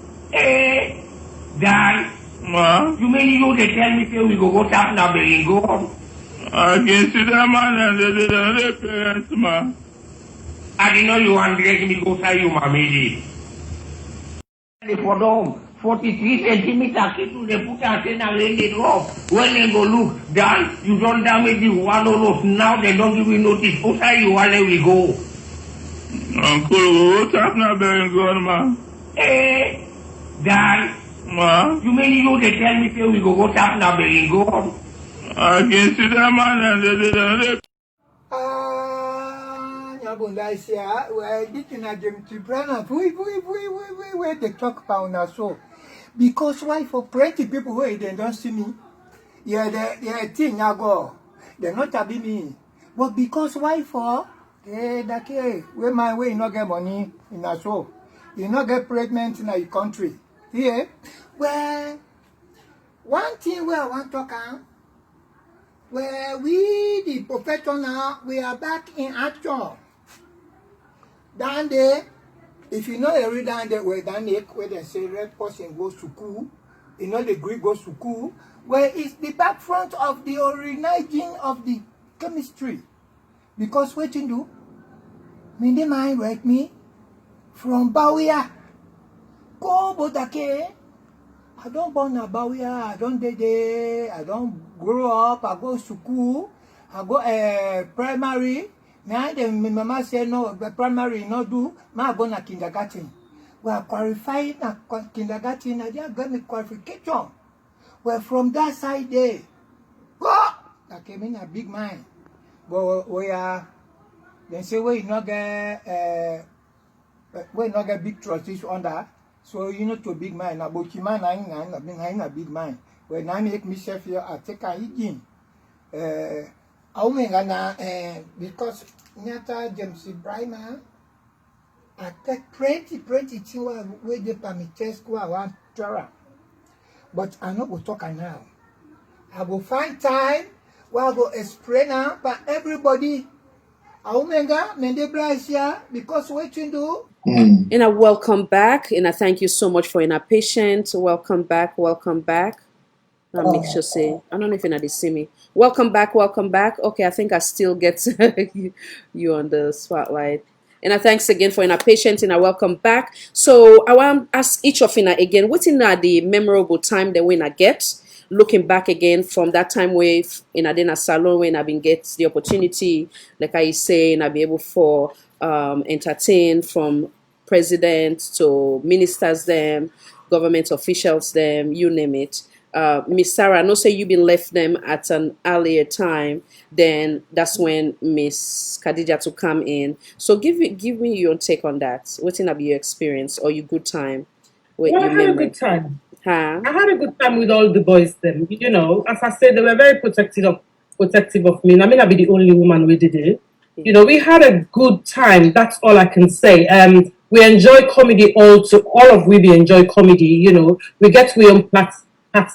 Dan, Ma? You mean you they tell me say we go tap Nabie and go? I can see that man and the parents, ma. I didn't know you want to get me go say you, Mamidi. For them, 43 centimeters, keep they put us in a rainy rope. When they go look down, you don't damage the one of us. Now they don't give you notice. Who say you while we go? Uncle, go tap Nabie and go, ma. Eh, Dan. Ma? You mean you they tell me say we go tap Nabie and go? I can see that man and the Nyabundaisia, we're getting a gem to Brana. We the talk pound so. Because why for plenty people who they don't see me? Yeah, they're thing I go. They're not having me. But because why for? That where my way not get money in a show. You not get pregnant in your country. Yeah. Well, one thing where I want to talk on. Where we, the professional, we are back in action. Down there, if you know every down there, where down there, where they say red person goes to school, you know the Greek goes to school, where it's the back front of the origin of the chemistry. Because what you do, me the mind wake me from Bawia, go Bodake. I don't born a Bawia, I don't day, I don't grow up, I go to school, I go primary. Now the mama say no, primary no do, I go na kindergarten. We are qualified na kindergarten, I just got me qualification. Well, from that side there, go! I came in a big mind. But we are, they say we not get big trustees under. So you know to big mind. About Kiman I'm a big mind. When I make myself here, I take a eating. Because Nyata James Ibrahim, I take pretty things where they permit test go around Tara. But I'm not going to talk now. I will find time where I go explain now, but everybody, because what you do. And I welcome back, and I thank you so much for your patience. Welcome back. I'll make sure say I don't know if you see me. Welcome back. Okay, I think I still get you on the spotlight. And I thanks again for your patience, and I welcome back. So I want to ask each of you again, what's in the memorable time that we get? Looking back again from that time where in a Salone when I've been get the opportunity, like I say, and I'll be able for entertain from president to ministers them, government officials them, you name it. Miss Sarah, I know say you've been left them at an earlier time, then that's when Miss Khadija to come in. So give me your take on that. What's in your experience or your good time? Well, I had a good time. Huh? I had a good time with all the boys them. You know, as I said, they were very protective of me. I mean, I'll be the only woman who did it. You know, we had a good time. That's all I can say. We enjoy comedy also. All of we enjoy comedy. You know, we get we own parts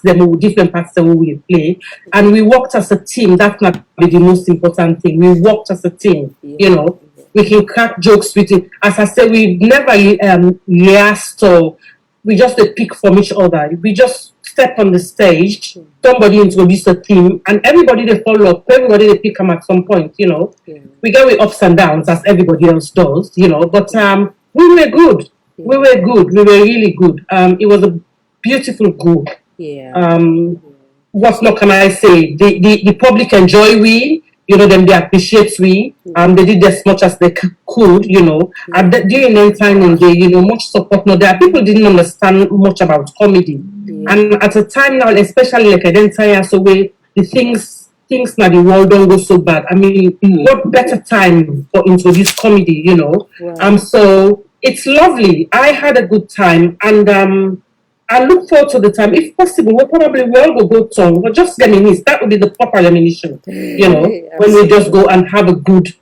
them, different parts that we play, and we worked as a team. That's not the most important thing. We worked as a team. You know, we can crack jokes with it. As I said, we never rehearsed or we just pick from each other. We just step on the stage, somebody introduce a team, and everybody they follow up, everybody they pick them at some point, you know. We get with ups and downs as everybody else does, you know, but we were good. We were good. We were really good. It was a beautiful goal. What more can I say? The public enjoy we, you know, them they appreciate we. They did as much as they could, you know. And during that time and they, you know, much support. No, there are people didn't understand much about comedy. And at a time now, especially like I didn't tell so we the things now the world don't go so bad. I mean, what better time for introduce comedy, you know? So it's lovely. I had a good time, and I look forward to the time. If possible, we all go tongue, but just reminisce. That would be the proper reminiscence, you know, when we just go and have a good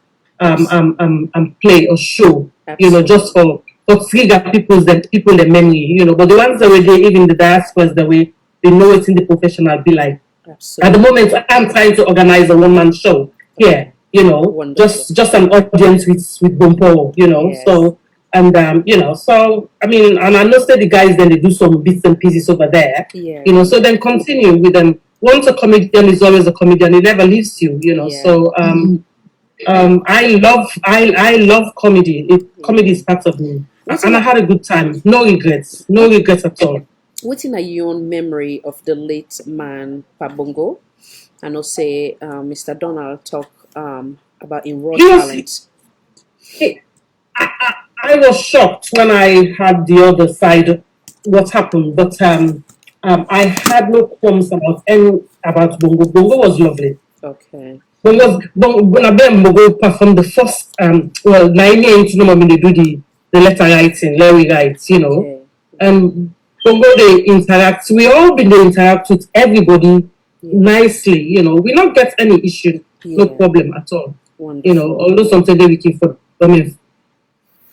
play or show, you know, just for trigger people the memory, you know. But the ones that were there, even the diasporas that way, they know it's in the professional be like. At the moment, I'm trying to organize a one-man show here, you know, just an audience with Bompo, you know. So And so I mean, and I know that the guys then they do some bits and pieces over there. Yeah. So then continue with them. Once a comedian is always a comedian, it never leaves you. Yeah. So I love comedy. Comedy is part of me, and I had a good time. No regrets at all. What's in your own memory of the late man Pabongo? I know say Mr. Donald talk about in raw talent. I was shocked when I had the other side what happened, but I had no qualms about Bongo. Bongo was lovely. Okay. Bongo performed the first well 98 no when they do the letter writing, Larry writes, Okay. and Bongo they interact. We all been they interact with everybody nicely, we not get any issue, no problem at all. Wonderful. Although something we keep for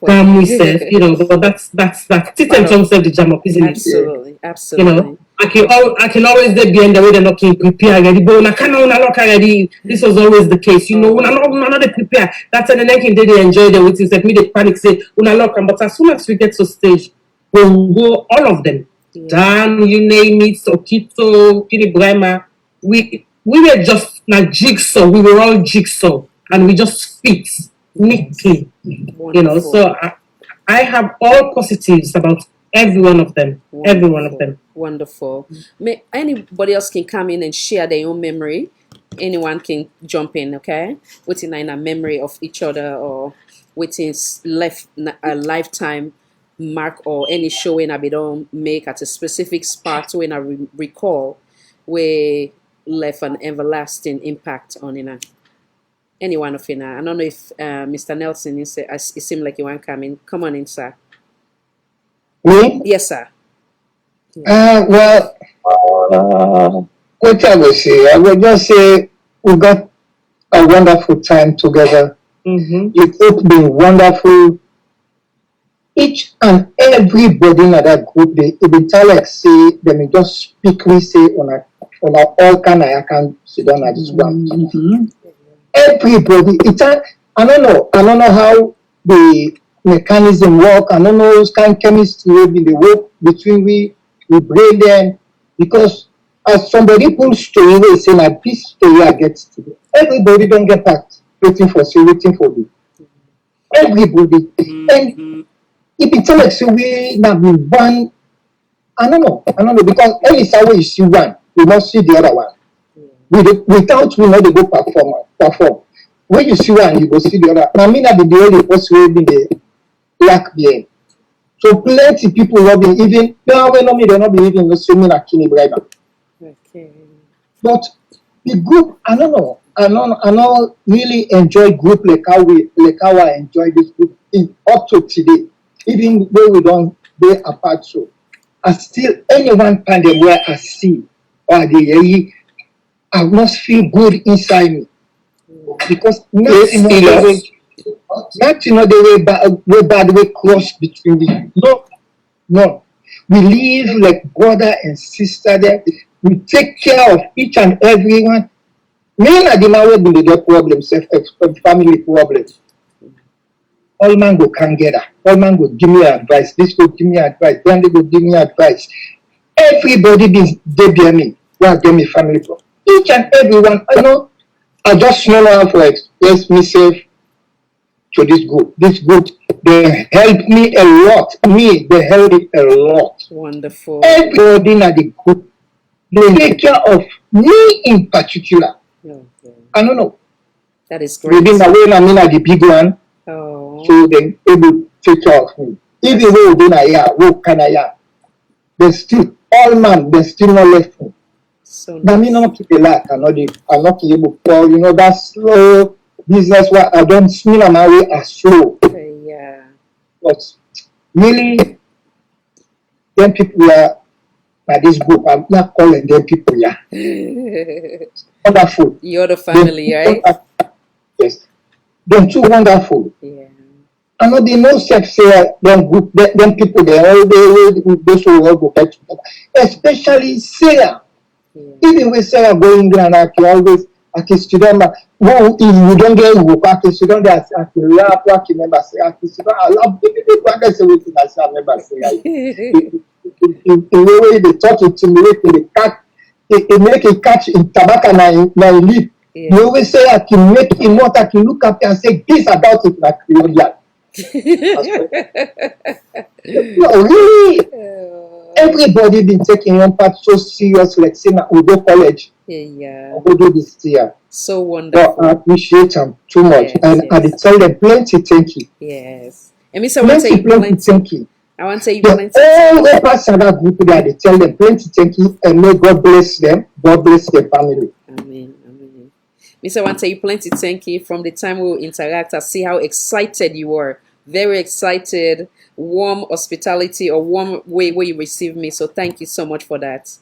we said, but that's Titan Chong said the jam up, isn't it? Absolutely. I can always be behind the way they're not prepare already, but I can't not already. This was always the case, when I'm not prepare. That's an then they enjoy the waiting set me they panic say but as soon as we get to stage, we'll go all of them. Dan, you name it, Okito, Kinibrema, we were just like jigsaw, we were all jigsaw and we just fit neatly. So I have all positives about every one of them. Wonderful. Every one of them. Wonderful. Anybody else can come in and share their own memory. Anyone can jump in, okay? What's in a memory of each other or what's left a lifetime mark or any show in I don't make at a specific spot when I recall where left an everlasting impact on any one of you now. I don't know if Mr. Nelson, it seemed like you want to come in. Come on in, sir. Me? Yes, sir. Well, what I will say, I will just say we got a wonderful time together. Mm-hmm. It has been wonderful. Each and everybody in that group, they tell like say, they may just speakly say on all kind I can sit down at this one. Mm-hmm. Everybody, I don't know how the mechanism work. I don't know those kind of chemistry will be the work between we brain them, because as somebody pulls story, they say like this story I get today. Everybody don't get back waiting for you. Everybody. And if it's like so we now be one, I don't know, because any way you see one, you must see the other one. Without we know they go perform. When you see one, you go see the other. I mean, I be the only person who be the black being. So plenty people will be even now when they're not be even assuming a kidney driver. Okay. But the group, I don't really enjoy group like how I enjoy this group up to today. Even though we don't be apart, so I still anyone kind of where I see or I must feel good inside me, because nothing the way cross between me. No. We live like brother and sister there. We take care of each and everyone. Me and the man will be the problems, family problems. All man go can get her. All man go give me advice. This go give me advice. Then they go give me advice. Everybody they bear me. One give me family problem. Each and everyone, I just know how to express myself to this group. This group, they help me a lot. They help me a lot. Wonderful. Everybody in the group, they take care of me in particular. Okay. I don't know. That is great. Within the way I'm in the big one, so they able to take care of me. Even though we're in a what kind of year, they still all man, they still not left me. So I mean, not keep a lot. I'm not able to, that slow business where I don't smell my way as slow. Yeah. But really, them people are by this group. I'm not calling them people. Yeah. Wonderful. You're the family, right? Yes. They're too wonderful. Yeah. I know they know sex say them group, them people they all those who all go back together. Especially Sarah. Yeah. Even with Sarah going grand, student who you don't get who student as real working member say student allow people say wetin I say member say the way they talk intimidate they catch it make it catch in tobacco na leaf. You always say I can make him what I can look at and say this about it like Korean. No, really. Everybody been taking one part so serious, like saying we go college. Yeah. We do this year. So wonderful. So I appreciate them too much. Yes, and I tell them plenty thank you. Yes. And me say I want to say plenty thank you. I want to say you the plenty. All the parts of that group there, they tell them plenty thank you and may God bless them. God bless their family. Amen. Amen. Me say I want to say you plenty thank you. From the time we will interact, I see how excited you are. Very excited, warm hospitality or warm way where you receive me. So thank you so much for that.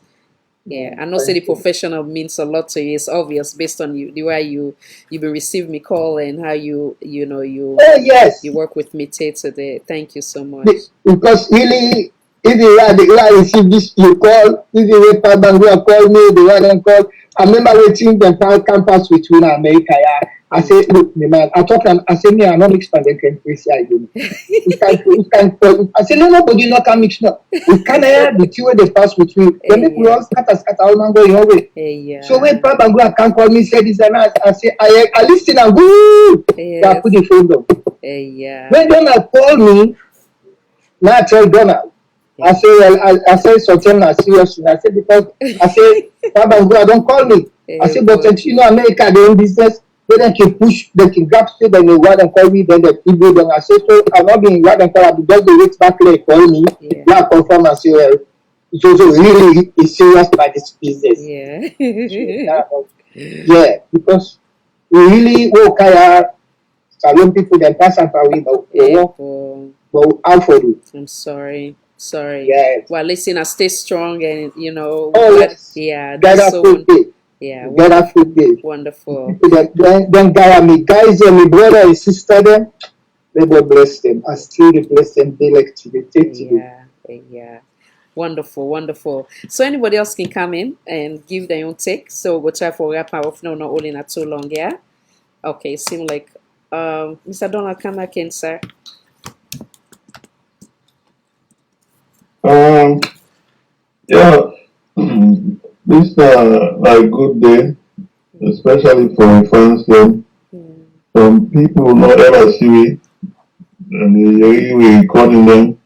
Yeah, I know say the professional means a lot to you. It's obvious based on you, the way you've been receiving me call and how you yes, you work with me today. Thank you so much. Because really, if you receive this, you call. If you wait for them, you call me. The one then call. I remember waiting the campus with you in America. Yeah. I say, look, man, I talk and I say, me, I'm not mixed and they can face I do. We can I say, no, nobody not can mix no. We can have the two way they pass with you. When people all scatter, all man go your way. Yeah. So when Papa go, I can't call me, say this and that. I say, I listen and woo. Yes. I put the phone down. Yeah. When Donald call me, now I tell Donald. I say, well, I say something seriously. I say, because I say, Papa go, don't call me. I say, but you know, America, they in business. They can push, they can grab still, then they want and call me, then they people then I say, so I'm not being glad and call me, because they wait back there, call me, now confirm and say, well, so really is serious by this business. Yeah. Yeah, because we really work hard, Salone people, then pass and we but out for you. I'm sorry. Yes. Well, listen, I stay strong and, yes. Yeah, that's so yeah, wonderful. Then guys, my brother and sister, them, may God bless them. I still bless them. They like to be taken. Yeah. Wonderful. So anybody else can come in and give their own take. So we'll try for wrap off. No, not holding not too long. Yeah. Okay. Seem like Mr. Donald, come back in, sir. Yeah. This a good day, especially for fans them. Some people not ever see me, and we recording them.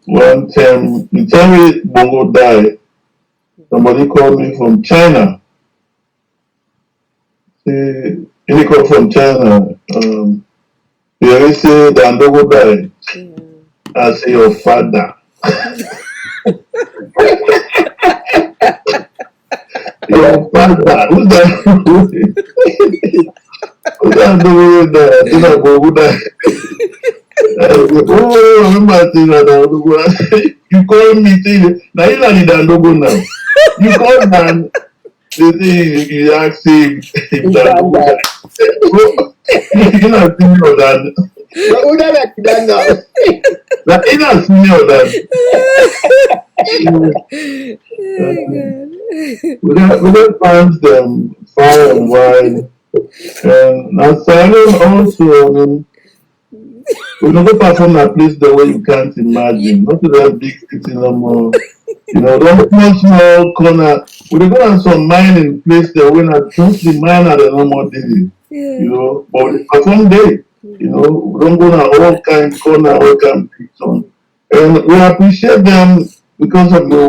One time, the time Bongo died, somebody called me from China. He called from China. They say Dandogo died. I say your father. Your father. Who's that? Who's that? Who died? Oh, I remember saying that. You call me saying, now you are the Dandogo now. You call Dan, they say you ask him if Dandogo died. You know, senior Dan. Who like that now? That is not senior Dan. We don't find them far and wide. And now Salone also, I mean, we don't go perform a place the way you can't imagine. Not to that big city no more. Don't small corner. We go on some mining place there when I just the miner the no more did it. But we perform there. We don't go on all kind corner, all kind picture. And we appreciate them because of the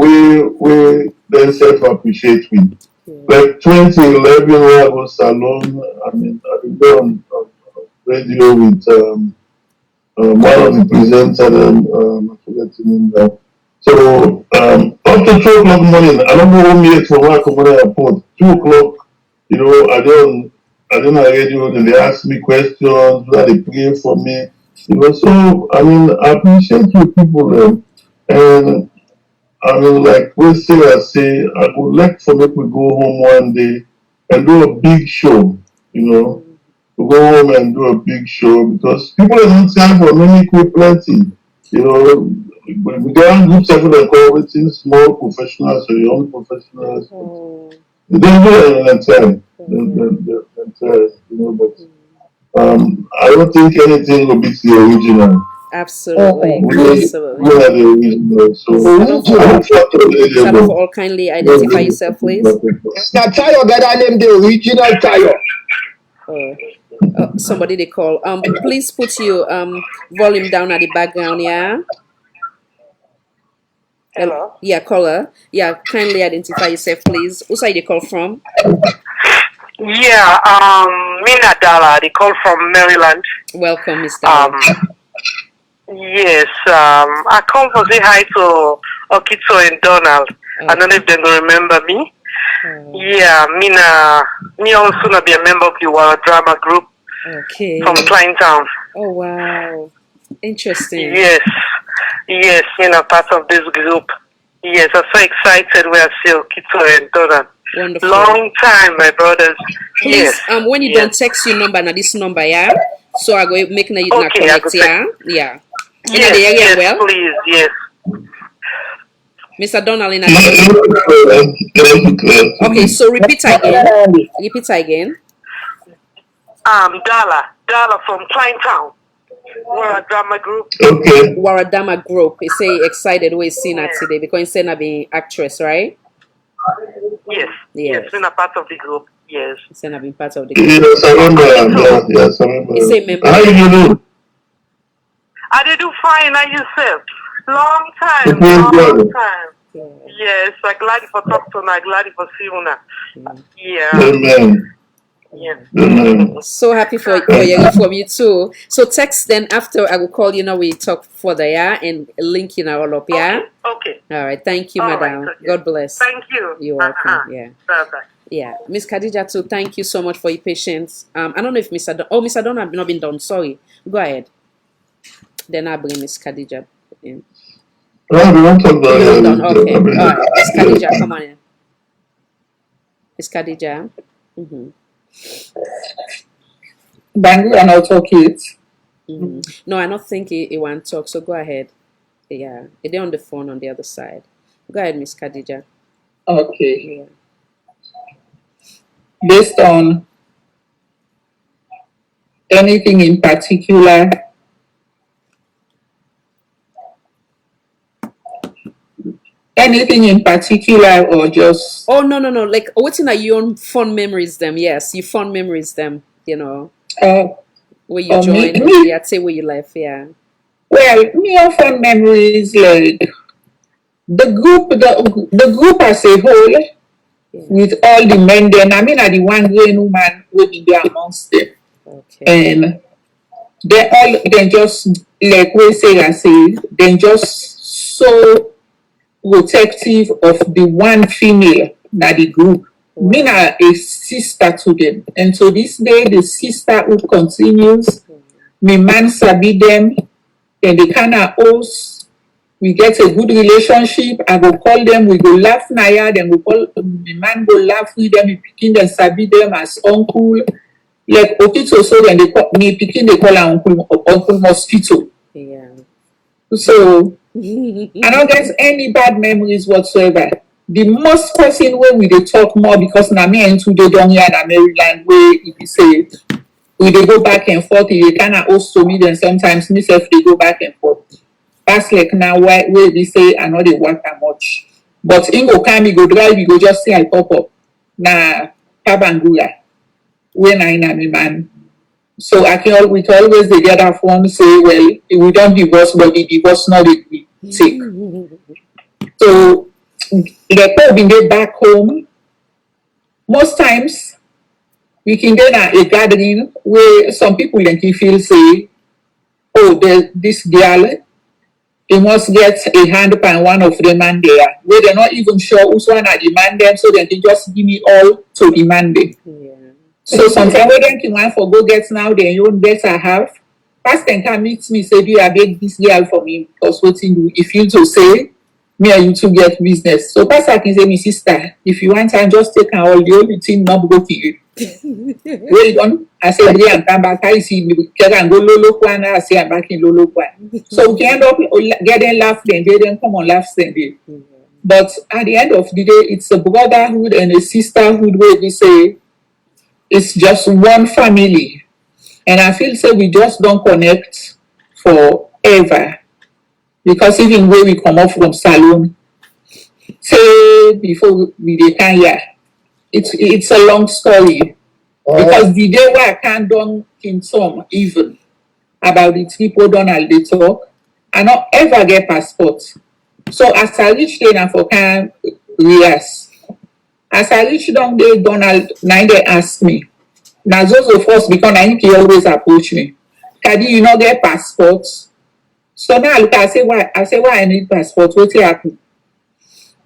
way they self-appreciate me. Like 2011 when I was Salone, I mean, I've been there on radio with one of the presenters, I forget the name now. So, up to 2 o'clock morning, I don't go home yet from work from the airport. 2 o'clock, I don't know radio, and they ask me questions, they pray for me. So, I mean, I appreciate you people, and I mean, like we say, I would like for me to go home one day and do a big show, to go home and do a big show because people are not time for many quick plenty. We got groups of them call waiting small professionals or young professionals. don't do it another time. But I don't think anything will beat the original. Absolutely. We Absolutely. are the original. So Sadofo, kindly identify yourself, please. Now Tayo got name the original Tayo. Somebody they call. Please put your volume down at the background, yeah. Hello? Yeah, caller. Yeah, kindly identify yourself, please. Who side you call from? Yeah, Mina Dala, they call from Maryland. Welcome, Mr. Yes, I come to say hi to Okito and Donald. I don't know if they will remember me. Yeah, me also not be a member of the World Drama Group. Okay. From Town. Oh wow, interesting. Yes, part of this group. Yes, I'm so excited. We are still Okito and Donald. Wonderful. Long time, my brothers. Please, when you don't text your number, now this number, yeah. So I go make na connect, yeah, yeah. Yes, well? Please, yes. Mr. Donald, okay, so repeat again. Dala from Town. Wara Drama Group. Okay. Wara Drama Group. He say excited we seen her today because instead of being actress, right? Yes, been a part of the group. Yes. Instead of being part of the group. Yes, I remember. Yes, I remember. He say member. How you do? I did do fine, and yourself. Long time. Yes, I'm glad for talk to you. Glad for see you. Yeah. Amen. Yeah. So happy for hearing from you too. So text then after I will call you now we talk further, yeah, and link you now all up, yeah. Okay. All right. Thank you, madam. Right, okay. God bless. Thank you. You're welcome. Yeah. Bye-bye. Yeah, Miss Khadija too. Thank you so much for your patience. I don't know if Mr. Mr. Don have not been done. Sorry. Go ahead. Then I bring Miss Khadija in. No, we won't talk about it. Okay. All right. Miss Khadija, come on in. Miss Khadija. Bangu and I'll talk it. No, I don't think he want to talk. So go ahead. Yeah, they're on the phone on the other side. Go ahead, Miss Khadija. Okay. Yeah. Based on anything in particular, or just no, like what's in your own fond memories them? Yes, you fond memories them, where you joined, yeah, say where you left, yeah. Well, me often memories like the group as a whole, with all the men then I mean are the one great woman will be there amongst them. Okay. And they just like we say I say, they just so protective of the one female that the group. Me na a sister to them. And to this day the sisterhood continues. Me man sabi them. Then they kind of host. We get a good relationship. I go call them. We go laugh naya. Then we call the man go laugh with them. We picking them sabi them as uncle. Like Okito so then they call me picking they call uncle mosquito. Yeah. So I don't get any bad memories whatsoever. The most person where we they talk more because na me and today down here in Maryland where if you say we they go back and forth. They kind of also me then sometimes myself they go back and forth. That's like now where we say I know they work that much. But in go come, you go drive, you go just say I pop up. Na Kabangula. When I am a man. So we can always the other phone say, well, we don't divorce, but the divorce not we take. So the people been back home. Most times we can get a gathering where some people then feel say, oh, this girl. They must get a hand upon one of the man there. Where they're not even sure who's one at demand them, so they can just give me all to demand it. Yeah. So sometimes when they can want for go get now, then you won't get a half. First then can meet me, say, do you beg this girl for me? Because what you do, if you to say, me and you to get business. So pastor can say, my sister, if you want time, just take all the only thing not go to you. Well done. I say, bring and come back. I see me and go lolo kwan. I say, I'm back in lolo kwan. So we can end up getting laugh then they then come on laugh then they. But at the end of the day, it's a brotherhood and a sisterhood where we say it's just one family. And I feel say we just don't connect forever. Because even when we come off from Salone, say before we dey come here, it's a long story. Because the day where I can't don King Tom even about the people Donald they talk, I not ever get passport. So as I reach there na for can rehearse. As I reach down there, Donald now they ask me. Now Zozo first because I think he always approach me. Kadi, you not get passport? So now I look, I say why I need passport? What happen?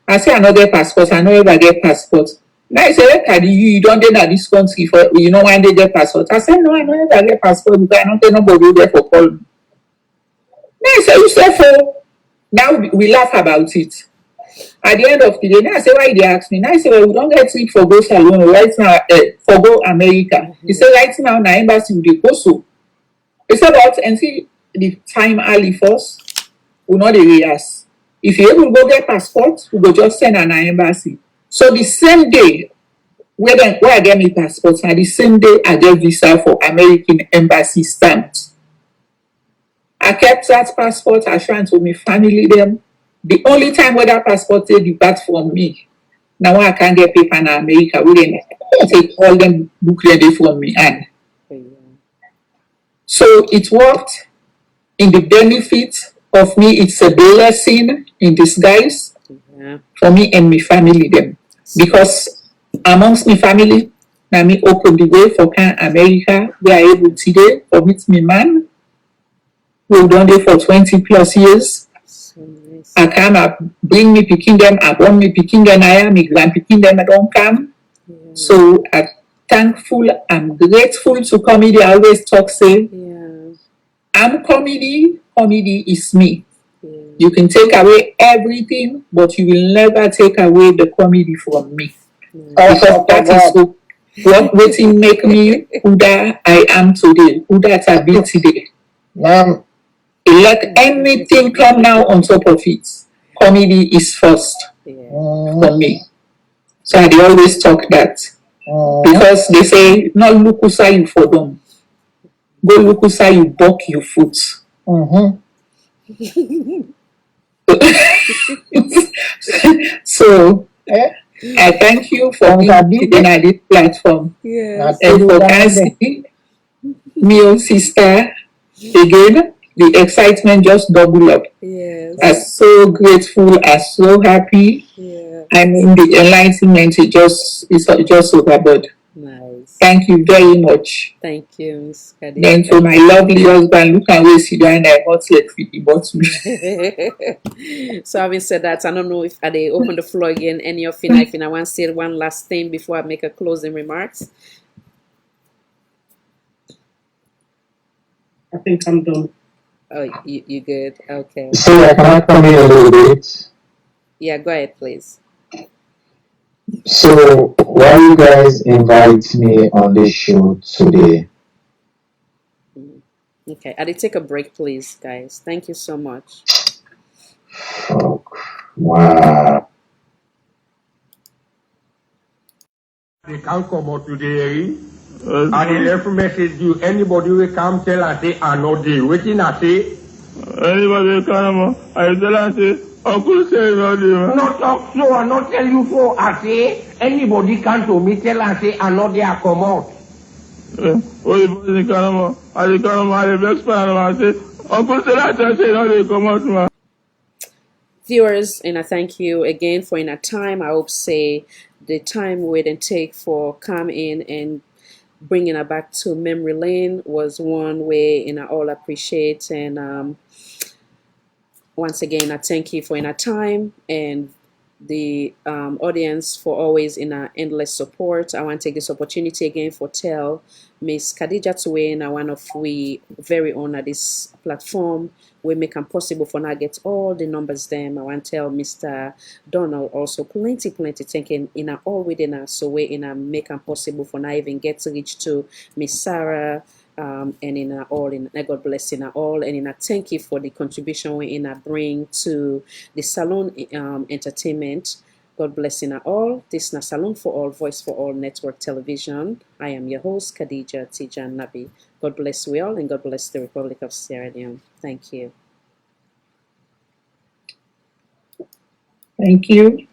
I say I no get passport, I no ever get passport. Now I say, hey, Kadi, you don't get this country for you know when they get passport. I say no, I no ever get passport because I don't get nobody there for call me. Now I say you say for now we laugh about it. At the end of the day, now I say why they ask me. Now I say well, we don't get trip for go Salone right now for go America. He say right now na embassy we dey go so. He said but until the time early first, we not dey rehearse. If you able to go get passport, we go just send an embassy. So the same day where I get my passport, na the same day I get visa for American embassy stamped. I kept that passport, I showed to my family them. The only time where that passport take depart from me, now I can't get paper in America, we then take all them book ready from me and so it worked in the benefit of me. It's a blessing in disguise for me and my family them. Because amongst my family, now me open the way for can America, we are able today for meet me man. We've done it for 20 plus years. I come up, bring me picking them, I born me picking them, I am, me grand picking them, I don't come. So I'm thankful, I'm grateful to comedy. I always talk, say, I'm comedy is me. You can take away everything, but you will never take away the comedy from me. Because that is what waiting make me who that I am today, who that I be today. Let anything come now on top of it. Comedy is first for me. So I always talk that. Because they say, not look who say you for them. Go look who say you buck your foot. So I thank you for being at this platform. And for asking me own sister again. The excitement just double up. I'm so grateful, I'm so happy. I mean the enlightenment is just overboard. Thank you very much. Thank you, Miss Khadija. Then for my lovely husband, look and wait, see and I want to feed the bottle. So having said that, I don't know if they open the floor again. Any of you, if I want to say one last thing before I make a closing remarks. I think I'm done. Oh, you good? Okay. So I cannot come in a little bit. Yeah, go ahead, please. So why you guys invite me on this show today? Okay, I did take a break, please, guys. Thank you so much. Wow. They can't come out today, and they left message you. Anybody will come tell and say, I know they waiting I say. Anybody will come, I tell and say, Uncle say no dey. Not talk so, I not tell you so. I say, anybody come to me tell and say, I know they are come out. Oh, the person come, I dey vex for am. I say, Uncle say that say no dey come out, man. Viewers, and I thank you again for in a time. I hope say the time we didn't take for come in and bringing it back to memory lane was one way, and I all appreciate. And once again, I thank you for in a time and the audience for always in a endless support. I want to take this opportunity again for tell Miss Khadija Tuwena, one of we very own at this platform. We make it possible for now get all the numbers them. I want to tell Mr. Donald also plenty thinking in a all within us, so we in a make it possible for now even get to reach to Miss Sarah, and in all, in God bless in all, and in thank you for the contribution we in bring to the Salone entertainment. God bless in all. This is Salone for All, Voice for All Network Television. I am your host, Khadija Tejan Nabie. God bless we all, and God bless the Republic of Sierra Leone. Thank you. Thank you.